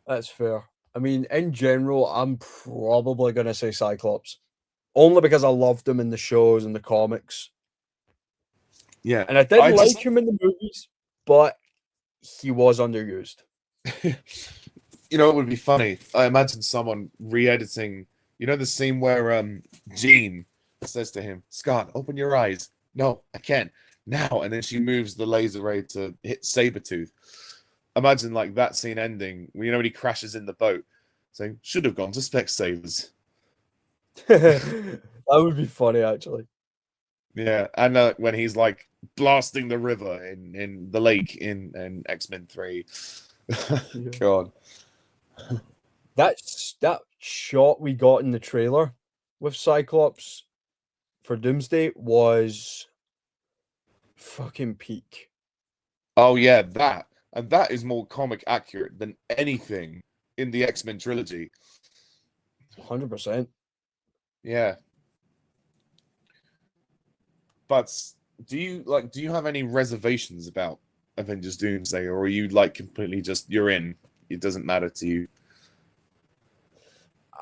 That's fair. I mean, in general, I'm probably gonna say Cyclops, only because I loved him in the shows and the comics, Yeah, and I did I like just him in the movies, but he was underused. it would be funny. I imagine someone re-editing. The scene where Jean says to him, "Scott, open your eyes." No, I can't now. And then she moves the laser ray to hit Sabretooth. Imagine like that scene ending. When he crashes in the boat, saying, "Should have gone to Specsavers." That would be funny, actually. Yeah, and when he's like blasting the river in the lake in X-Men 3. Yeah. God. That shot we got in the trailer with Cyclops for Doomsday was fucking peak. Oh yeah, that is more comic accurate than anything in the X-Men trilogy. 100%. Yeah. But do you have any reservations about Avengers Doomsday, or are you like completely just you're in? It doesn't matter to you.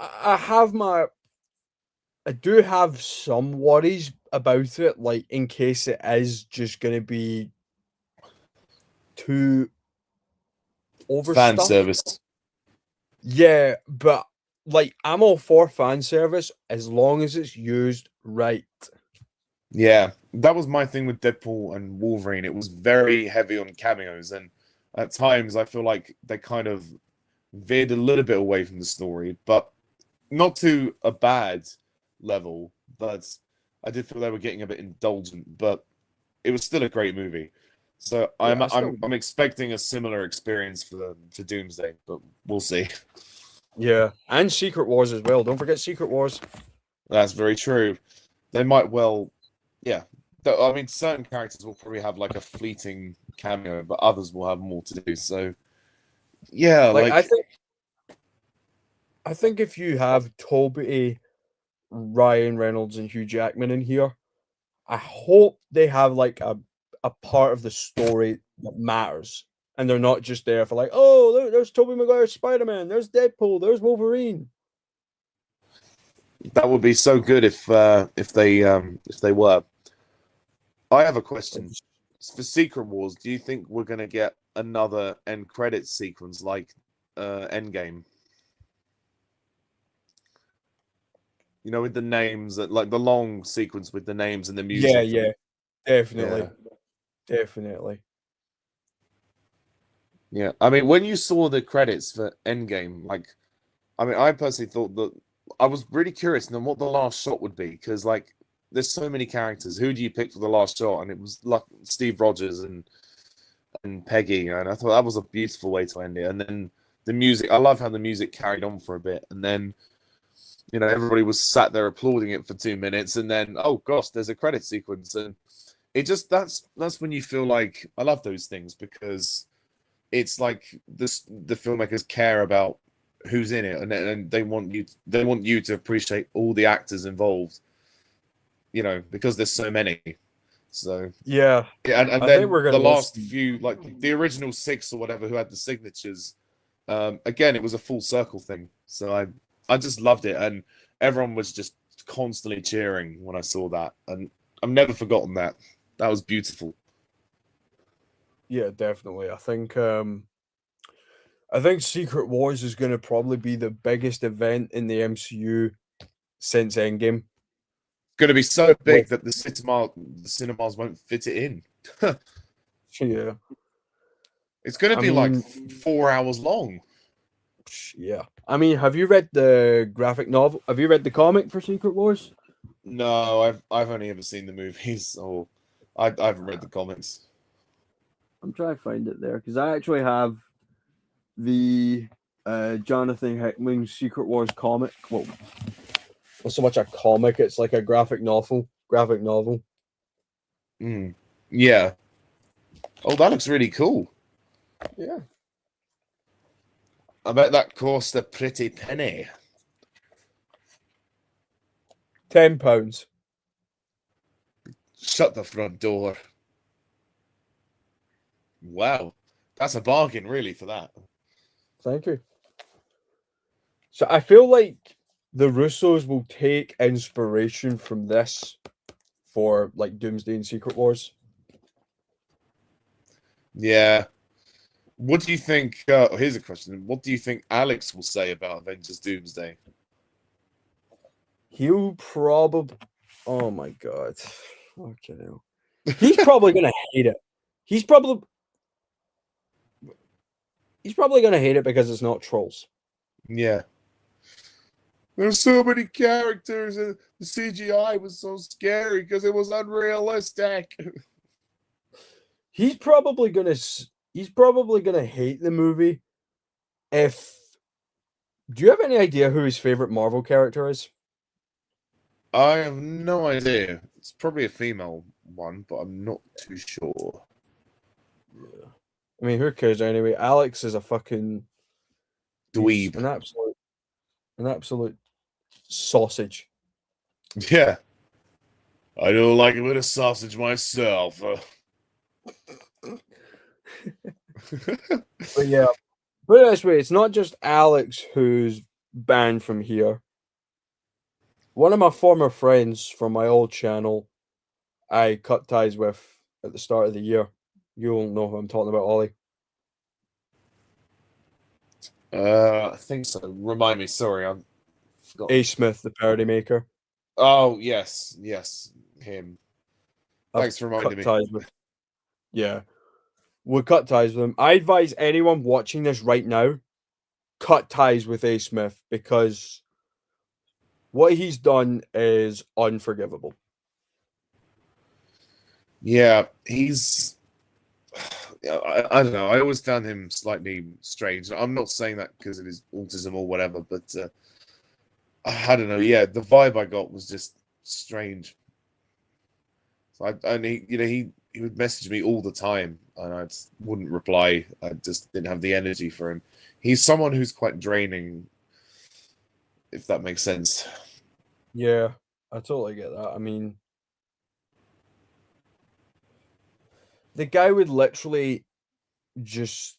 I do have some worries about it, like in case it is just gonna be too Fan overstuffed. service. Yeah, but like I'm all for fan service as long as it's used right. Yeah, that was my thing with Deadpool and Wolverine. It was very heavy on cameos, and at times I feel like they kind of veered a little bit away from the story, but not to a bad level. But I did feel they were getting a bit indulgent, but it was still a great movie. So Yeah, I'm expecting a similar experience for Doomsday, but we'll see. yeah, and Secret Wars as well. Don't forget Secret Wars. That's very true. They might well, yeah. I mean, certain characters will probably have like a fleeting cameo, but others will have more to do. So, yeah, Like like I think if you have Toby, Ryan Reynolds, and Hugh Jackman in here, I hope they have like a part of the story that matters, and they're not just there for like, oh, there's Tobey Maguire's Spider-Man, there's Deadpool, there's Wolverine. that would be so good if they were. I have a question for Secret Wars. Do you think we're gonna get another end credits sequence like Endgame? With the names that like the long sequence with the names and the music. Yeah, definitely, definitely. Yeah. I mean, when you saw the credits for Endgame, like, I mean, I personally thought that I was really curious on what the last shot would be because, like, there's so many characters. Who do you pick for the last shot? And it was like Steve Rogers and Peggy, and I thought that was a beautiful way to end it. And then the music, I love how the music carried on for a bit, and then everybody was sat there applauding it for 2 minutes, and then oh gosh, there's a credit sequence, and it just that's when you feel like I love those things because it's like the filmmakers care about who's in it, and they want you to appreciate all the actors involved, because there's so many. So Yeah, and I then think we're the gonna last few, like the original 6 or whatever, who had the signatures. Again, it was a full circle thing. So I just loved it, and everyone was just constantly cheering when I saw that, and I've never forgotten that. That was beautiful. Yeah, definitely. I think Secret Wars is going to probably be the biggest event in the MCU since Endgame. Going to be so big With that the cinemas won't fit it in. yeah, It's going to I be like mean, 4 hours long. yeah. I mean, have you read the graphic novel? Have you read the comic for Secret Wars? No, I've only ever seen the movies, or I haven't read the comics. I'm trying to find it there because I actually have the Jonathan Hickman's Secret Wars comic. Well, not so much a comic; it's like a graphic novel. Yeah. Oh, that looks really cool. Yeah. I bet that cost a pretty penny. £10. Shut the front door. Wow. That's a bargain, really, for that. Thank you. So I feel like the Russos will take inspiration from this for like Doomsday and Secret Wars. Yeah. What do you think? Here's a question. What do you think Alex will say about Avengers Doomsday? He'll probably. Oh my god. Okay. He's probably gonna hate it. He's probably gonna hate it because it's not trolls. Yeah. There's so many characters, and the CGI was so scary because it was unrealistic. He's probably gonna hate the movie. If do you have any idea who his favorite Marvel character is? I have no idea. It's probably a female one, but I'm not too sure. Yeah. I mean, who cares anyway? Alex is a fucking Dweeb. An absolute sausage. Yeah. I don't like a bit of sausage myself. But yeah, put it this way, it's not just Alex who's banned from here. One of my former friends from my old channel, I cut ties with at the start of the year. You'll know who I'm talking about, Ollie. I think so. Remind me. Sorry, I forgot. A. Smith, the parody maker. Oh, yes. Him. I've Thanks for reminding me. ties with. Yeah. We'll cut ties with him. I advise anyone watching this right now, cut ties with A. Smith because what he's done is unforgivable. Yeah, he's. I don't know. I always found him slightly strange. I'm not saying that because of his autism or whatever, but I don't know. Yeah, the vibe I got was just strange. So he would message me all the time, and I just wouldn't reply. I just didn't have the energy for him. He's someone who's quite draining, if that makes sense. Yeah, I totally get that. I mean, the guy would literally just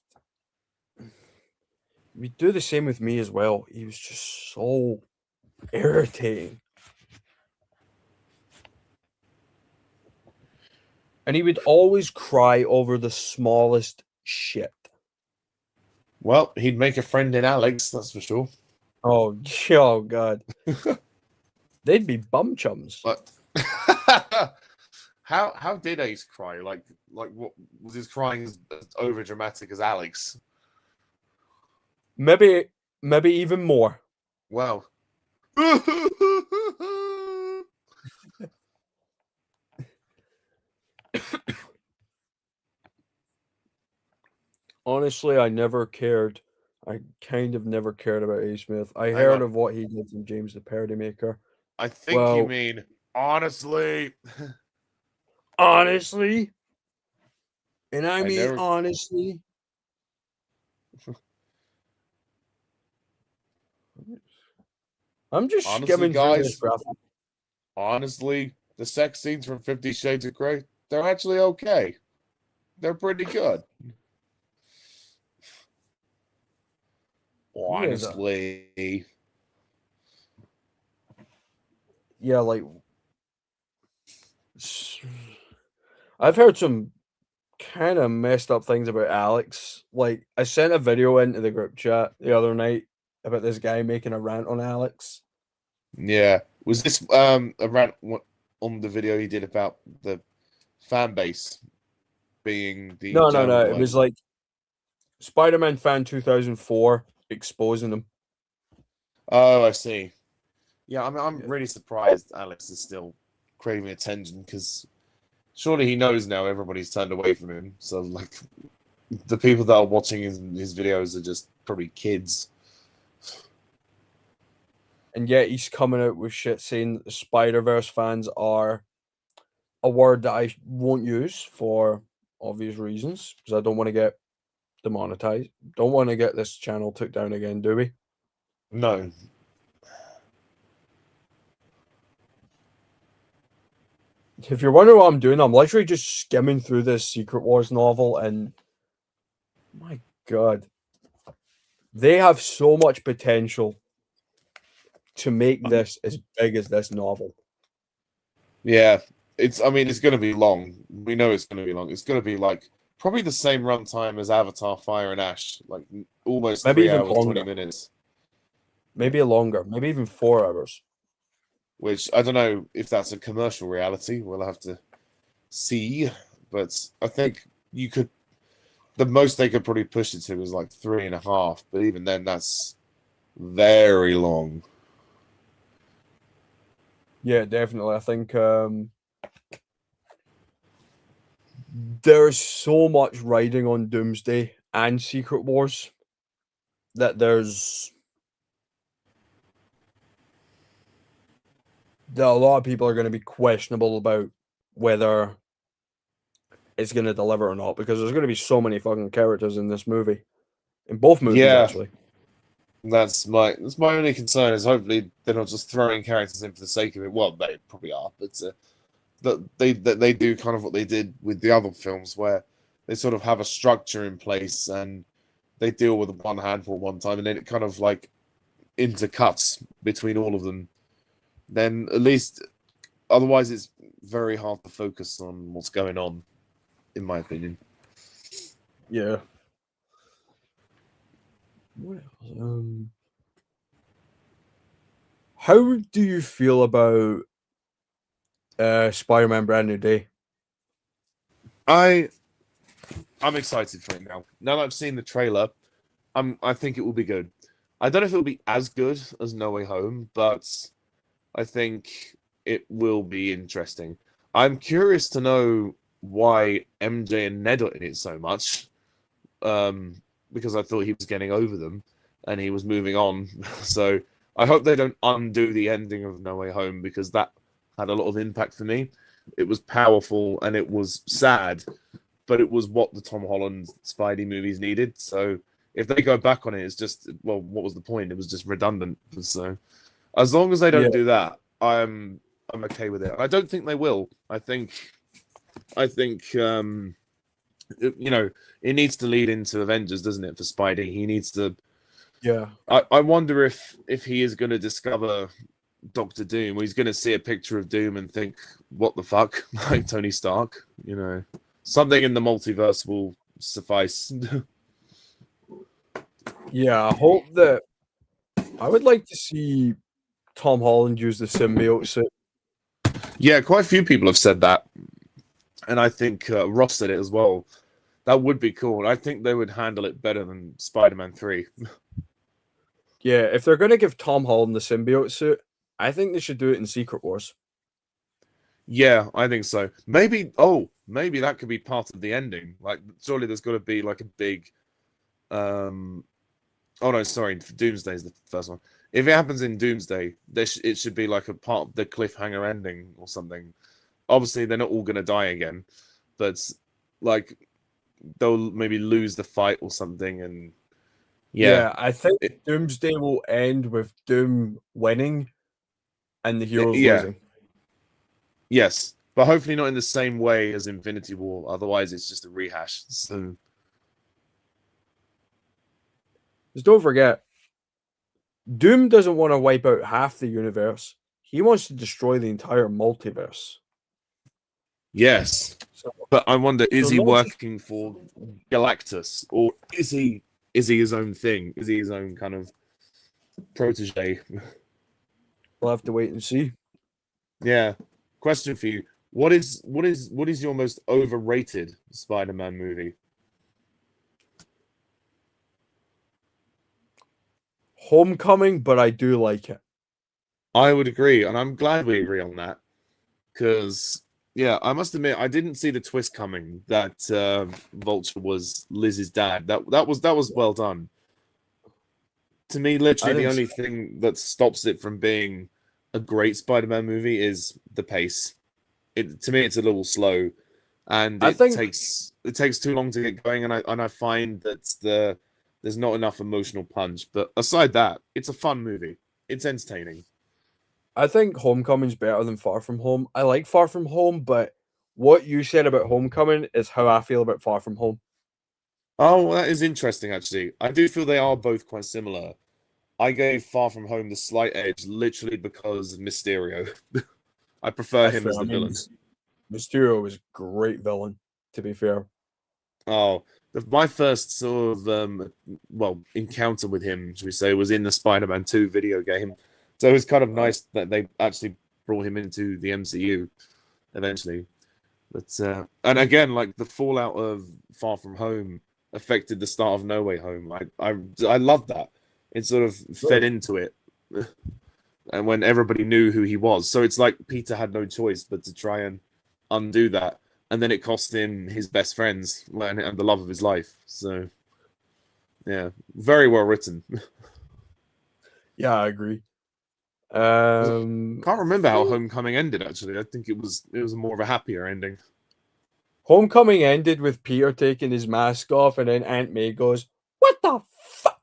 would do the same with me as well. He was just so irritating. And he would always cry over the smallest shit. Well, he'd make a friend in Alex, that's for sure. Oh God. They'd be bum chums. But how did Ace cry? Like what was his crying as over dramatic as Alex? Maybe even more. Wow. Honestly, I never cared. I kind of never cared about A. Smith. I heard of what he did from James the Parody Maker. I think you mean honestly. Honestly? And I mean honestly. I'm just skimming through this graphic. Honestly, the sex scenes from 50 Shades of Grey, they're actually okay. They're pretty good. Honestly. Yeah, like I've heard some kind of messed up things about Alex. Like I sent a video into the group chat the other night about this guy making a rant on Alex. Yeah. Was this a rant on the video he did about the fan base being the No. It was like Spider-Man fan 2004 exposing them. Oh, I see. Yeah, I mean, I'm really surprised Alex is still craving attention because surely he knows now everybody's turned away from him. So, like, the people that are watching his videos are just probably kids. and yet he's coming out with shit saying that the Spider-Verse fans are a word that I won't use for obvious reasons because I don't want to get demonetized. Don't want to get this channel took down again, do we? No. If you're wondering what I'm doing, I'm literally just skimming through this Secret Wars novel, and my God, they have so much potential to make this as big as this novel. Yeah, I mean, it's going to be long. We know it's going to be long. It's going to be like probably the same runtime as Avatar: Fire and Ash, like almost Maybe 3 even hours, longer. 20 minutes. Maybe longer, maybe even 4 hours. Which I don't know if that's a commercial reality. We'll have to see. But I think you could. The most they could probably push it to is like 3.5. But even then, that's very long. Yeah, definitely. I think there's so much riding on Doomsday and Secret Wars that a lot of people are going to be questionable about whether it's going to deliver or not, because there's going to be so many fucking characters in this movie, in both movies, Yeah. actually. That's my only concern is hopefully they're not just throwing characters in for the sake of it. Well, they probably are, but that they do kind of what they did with the other films, where they sort of have a structure in place and they deal with one handful one time, and then it kind of like intercuts between all of them. Then at least, otherwise, it's very hard to focus on what's going on, in my opinion. Yeah. What else? How do you feel about Spider-Man Brand New Day? I'm excited for it now. Now that I've seen the trailer, I think it will be good. I don't know if it'll be as good as No Way Home, but I think it will be interesting. I'm curious to know why MJ and Ned are in it so much, because I thought he was getting over them and he was moving on. So I hope they don't undo the ending of No Way Home, because that had a lot of impact for me. It was powerful and it was sad, but it was what the Tom Holland Spidey movies needed. So if they go back on it, it's just, well, what was the point? It was just redundant. So as long as they don't do that, I'm okay with it. I don't think they will. I think you know, it needs to lead into Avengers, doesn't it, for Spidey? He needs to. Yeah. I wonder if he is going to discover Doctor Doom, or he's going to see a picture of Doom and think, "What the fuck?" Like Tony Stark. You know, something in the multiverse will suffice. Yeah, I hope that. I would like to see Tom Holland use the symbiote suit. Yeah, quite a few people have said that, and I think Ross said it as well. That would be cool. I think they would handle it better than Spider-Man 3. Yeah, if they're going to give Tom Holland the symbiote suit, I think they should do it in Secret Wars. Yeah, I think so. Maybe that could be part of the ending. Like, surely there's got to be like a big. Oh no, sorry, Doomsday is the first one. If it happens in Doomsday, it should be like a part of the cliffhanger ending or something. Obviously, they're not all going to die again, but like they'll maybe lose the fight or something. And yeah, I think Doomsday will end with Doom winning and the heroes losing. Yes, but hopefully not in the same way as Infinity War. Otherwise, it's just a rehash. So Just don't forget, Doom doesn't want to wipe out half the universe. He wants to destroy the entire multiverse. yes, but I wonder, is he working for Galactus, or is he his own thing? Is he his own kind of protege? We'll have to wait and see. Yeah. Question for you: What is your most overrated Spider-Man movie? Homecoming, but I do like it. I would agree, and I'm glad we agree on that. Because yeah, I must admit, I didn't see the twist coming that Vulture was Liz's dad. That was well done. To me, literally, the only thing that stops it from being a great Spider-Man movie is the pace. To me, it's a little slow, and it takes too long to get going. And I find that there's not enough emotional punch. But aside that, it's a fun movie. It's entertaining. I think Homecoming's better than Far From Home. I like Far From Home, but what you said about Homecoming is how I feel about Far From Home. Oh, that is interesting, actually. I do feel they are both quite similar. I gave Far From Home the slight edge, literally because of Mysterio. I prefer him as the villain. Mysterio was a great villain, to be fair. Oh, my first sort of encounter with him, should we say, was in the Spider-Man 2 video game. So it was kind of nice that they actually brought him into the MCU eventually. But and again, like the fallout of Far From Home affected the start of No Way Home. I love that. It sort of fed into it. And when everybody knew who he was. So it's like Peter had no choice but to try and undo that. And then it cost him his best friends and the love of his life. So, yeah, very well written. Yeah, I agree. Can't remember how Homecoming ended, actually. I think it was more of a happier ending. Homecoming ended with Peter taking his mask off, and then Aunt May goes, "What the fuck?"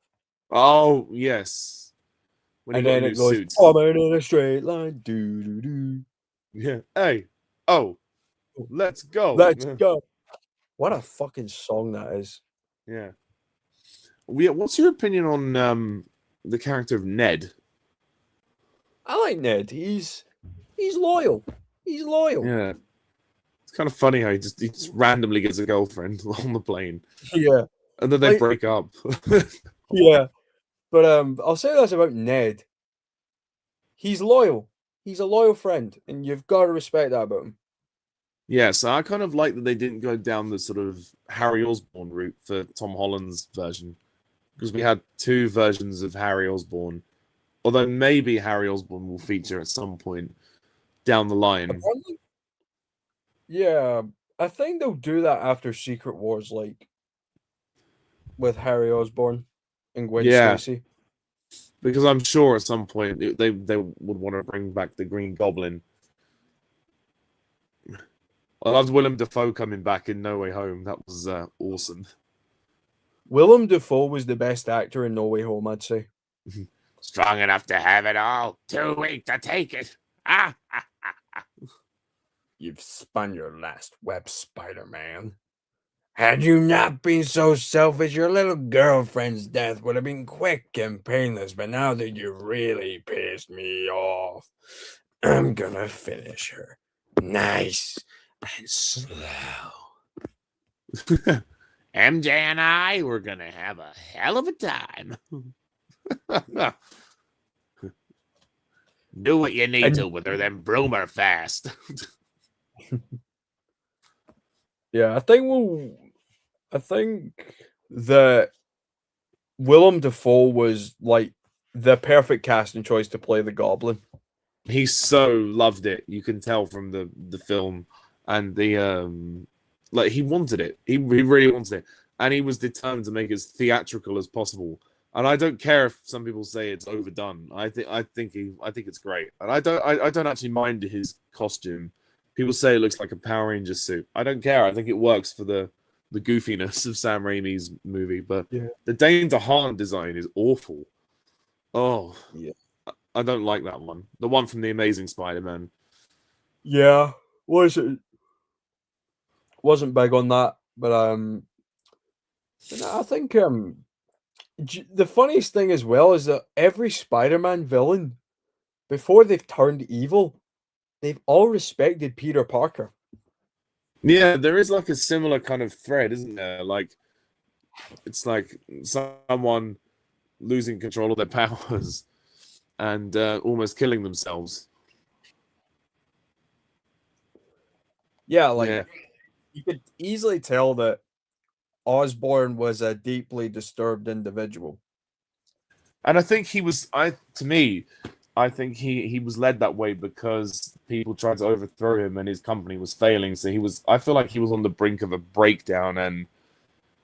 Oh, yes. When and then it goes, "Coming in a straight line, do do do." Yeah. Hey. Oh. Let's go. Let's go. What a fucking song that is. Yeah. What's your opinion on the character of Ned? I like Ned. He's loyal. He's loyal. Yeah. It's kind of funny how he just randomly gets a girlfriend on the plane. Yeah. And then they break up. Yeah. But I'll say this about Ned. He's loyal. He's a loyal friend, and you've got to respect that about him. Yeah, so I kind of like that they didn't go down the sort of Harry Osborn route for Tom Holland's version. Because we had two versions of Harry Osborn. Although maybe Harry Osborn will feature at some point down the line. Yeah, I think they'll do that after Secret Wars, like with Harry Osborn and Gwen Stacy. Because I'm sure at some point they would want to bring back the Green Goblin. I loved Willem Dafoe coming back in No Way Home. That was awesome. Willem Dafoe was the best actor in No Way Home, I'd say. Strong enough to have it all, too weak to take it. You've spun your last web, Spider-Man. Had you not been so selfish, your little girlfriend's death would have been quick and painless, but now that you really pissed me off, I'm gonna finish her. Nice and slow. MJ and I, we're gonna have a hell of a time. Do what you need to with her, then broom her fast. Yeah, I think that Willem Dafoe was like the perfect casting choice to play the Goblin. He so loved it. You can tell from the film and the like he wanted it. He really wanted it, and he was determined to make it as theatrical as possible. And I don't care if some people say it's overdone. I think it's great, and I don't actually mind his costume. People say it looks like a Power Ranger suit. I don't care. I think it works for the goofiness of Sam Raimi's movie. But the Dane DeHaan design is awful. Oh, yeah. I don't like that one. The one from The Amazing Spider-Man. Yeah, wasn't big on that, but I think the funniest thing as well is that every Spider-Man villain, before they've turned evil, they've all respected Peter Parker. Yeah, there is like a similar kind of thread, isn't there? Like, it's like someone losing control of their powers and almost killing themselves. Yeah, you could easily tell that Osborn was a deeply disturbed individual. And I think he was, I think he was led that way because people tried to overthrow him and his company was failing. So I feel like he was on the brink of a breakdown and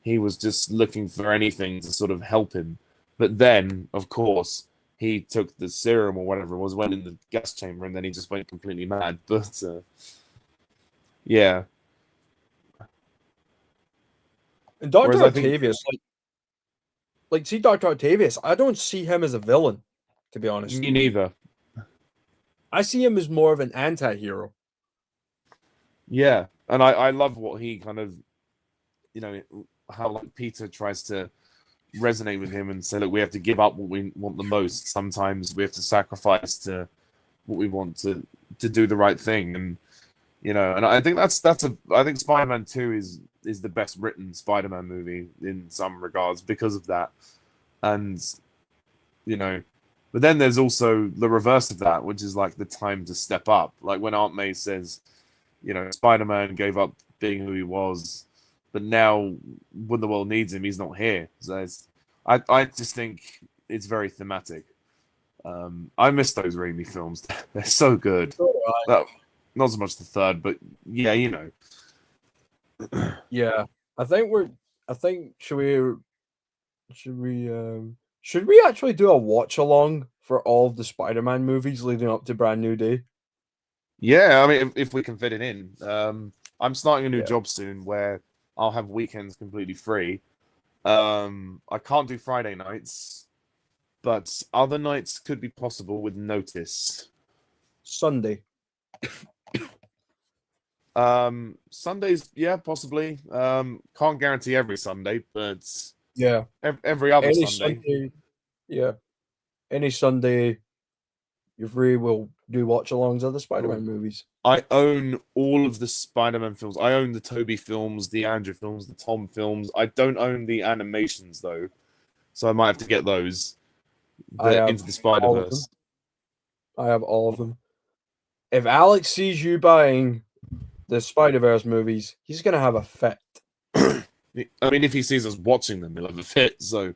he was just looking for anything to sort of help him. But then, of course, he took the serum or whatever it was, went in the gas chamber, and then he just went completely mad. But yeah. And Dr. Whereas I think Octavius, like see Dr. Octavius, I don't see him as a villain, to be honest. me neither. I see him as more of an anti-hero. Yeah, and I love what he kind of, how like Peter tries to resonate with him and say, look, we have to give up what we want the most. Sometimes we have to sacrifice to what we want to do the right thing, and and I think I think Spider-Man 2 is the best written Spider-Man movie in some regards because of that, and but then there's also the reverse of that, which is like the time to step up, like when Aunt May says, Spider-Man gave up being who he was, but now when the world needs him, he's not here. So I just think it's very thematic. I miss those Raimi films. They're so good. Not so much the third, but yeah, Yeah, I think should we actually do a watch along for all of the Spider-Man movies leading up to Brand New Day? Yeah, I mean, if we can fit it in. I'm starting a new Yeah. job soon where I'll have weekends completely free. I can't do Friday nights, but other nights could be possible with notice. Sunday. Sundays, yeah, possibly. Can't guarantee every Sunday, but Yeah. every other Any Sunday. Sunday. Yeah. Any Sunday you're free, we'll do watch alongs of the Spider-Man movies. I own all of the Spider-Man films. I own the Toby films, the Andrew films, the Tom films. I don't own the animations though, so I might have to get those. Into the Spider-Verse. I have all of them. If Alex sees you buying the Spider-Verse movies, he's gonna have a fit. I mean, if he sees us watching them, he'll have a fit. So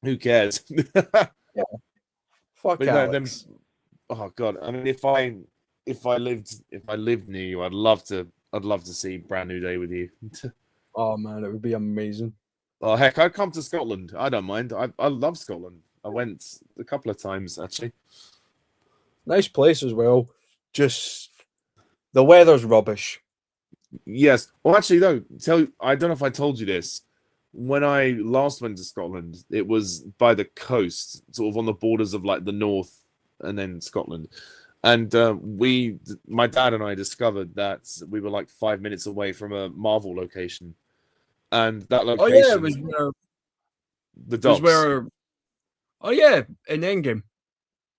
who cares? Yeah. Fuck But Alex. Oh god! I mean, if I lived near you, I'd love to see Brand New Day with you. Oh man, it would be amazing. Oh heck, I'd come to Scotland. I don't mind. I love Scotland. I went a couple of times actually. Nice place as well. Just the weather's rubbish. Yes. Well, actually, though, I don't know if I told you this. When I last went to Scotland, it was by the coast, sort of on the borders of like the north and then Scotland. And my dad and I discovered that we were like 5 minutes away from a Marvel location. And that location, Oh yeah, it was where the docks. Oh yeah, in Endgame.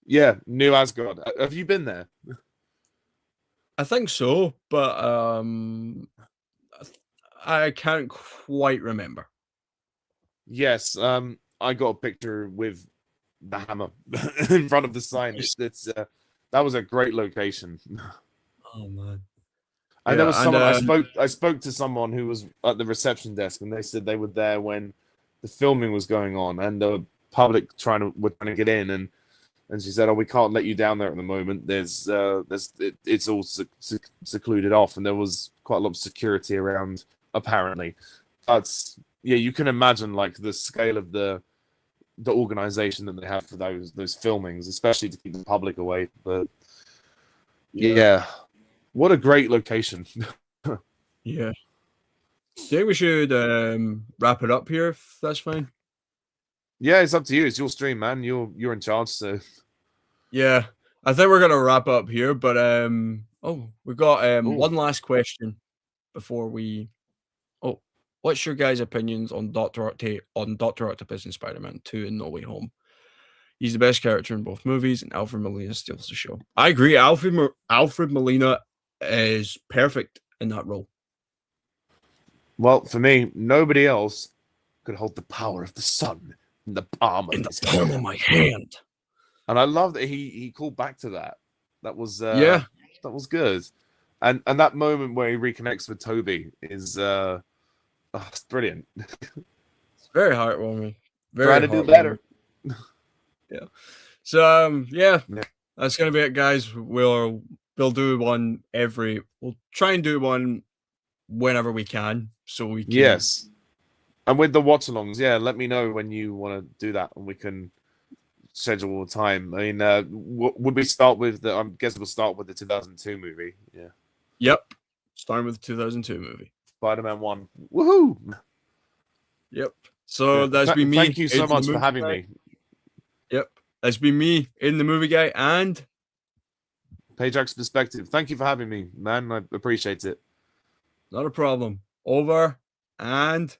Yeah, New Asgard. Have you been there? I think so, but I can't quite remember. Yes, I got a picture with the hammer in front of the sign. That was a great location. Oh man. And there was someone I spoke to someone who was at the reception desk, and they said they were there when the filming was going on, and the public were trying to get in, and she said, "Oh, we can't let you down there at the moment. It's all secluded off, and there was quite a lot of security around apparently." That's you can imagine like the scale of the organization that they have for those filmings, especially to keep the public away. But yeah. What a great location. Yeah. I think we should wrap it up here if that's fine. Yeah, it's up to you. It's your stream, man. You're in charge, so yeah. I think we're gonna wrap up here, but we've got one last question before we what's your guys' opinions on Dr. Octopus and Spider-Man 2 and No Way Home? He's the best character in both movies, and Alfred Molina steals the show. I agree. Alfred Molina is perfect in that role. Well, for me, nobody else could hold the power of the sun in the palm of my hand. And I love that he called back to that. That was that was good. And that moment where he reconnects with Toby is it's brilliant. It's very heartwarming. Trying to do better. Yeah. So that's gonna be it, guys. We'll do one we'll try and do one whenever we can, so we can And with the watch-alongs, yeah, let me know when you want to do that, and we can schedule a time. I mean, would we start with the? I guess we'll start with the 2002 movie. Yeah. Yep. Starting with the 2002 movie. Spider-Man 1. Woohoo! Yep. So Yeah. that's been me. Thank you so in the much for movie having guy. me. Yep. That's been me in the movie guy and Payjack's perspective. Thank you for having me, man. I appreciate it. not a problem. Over and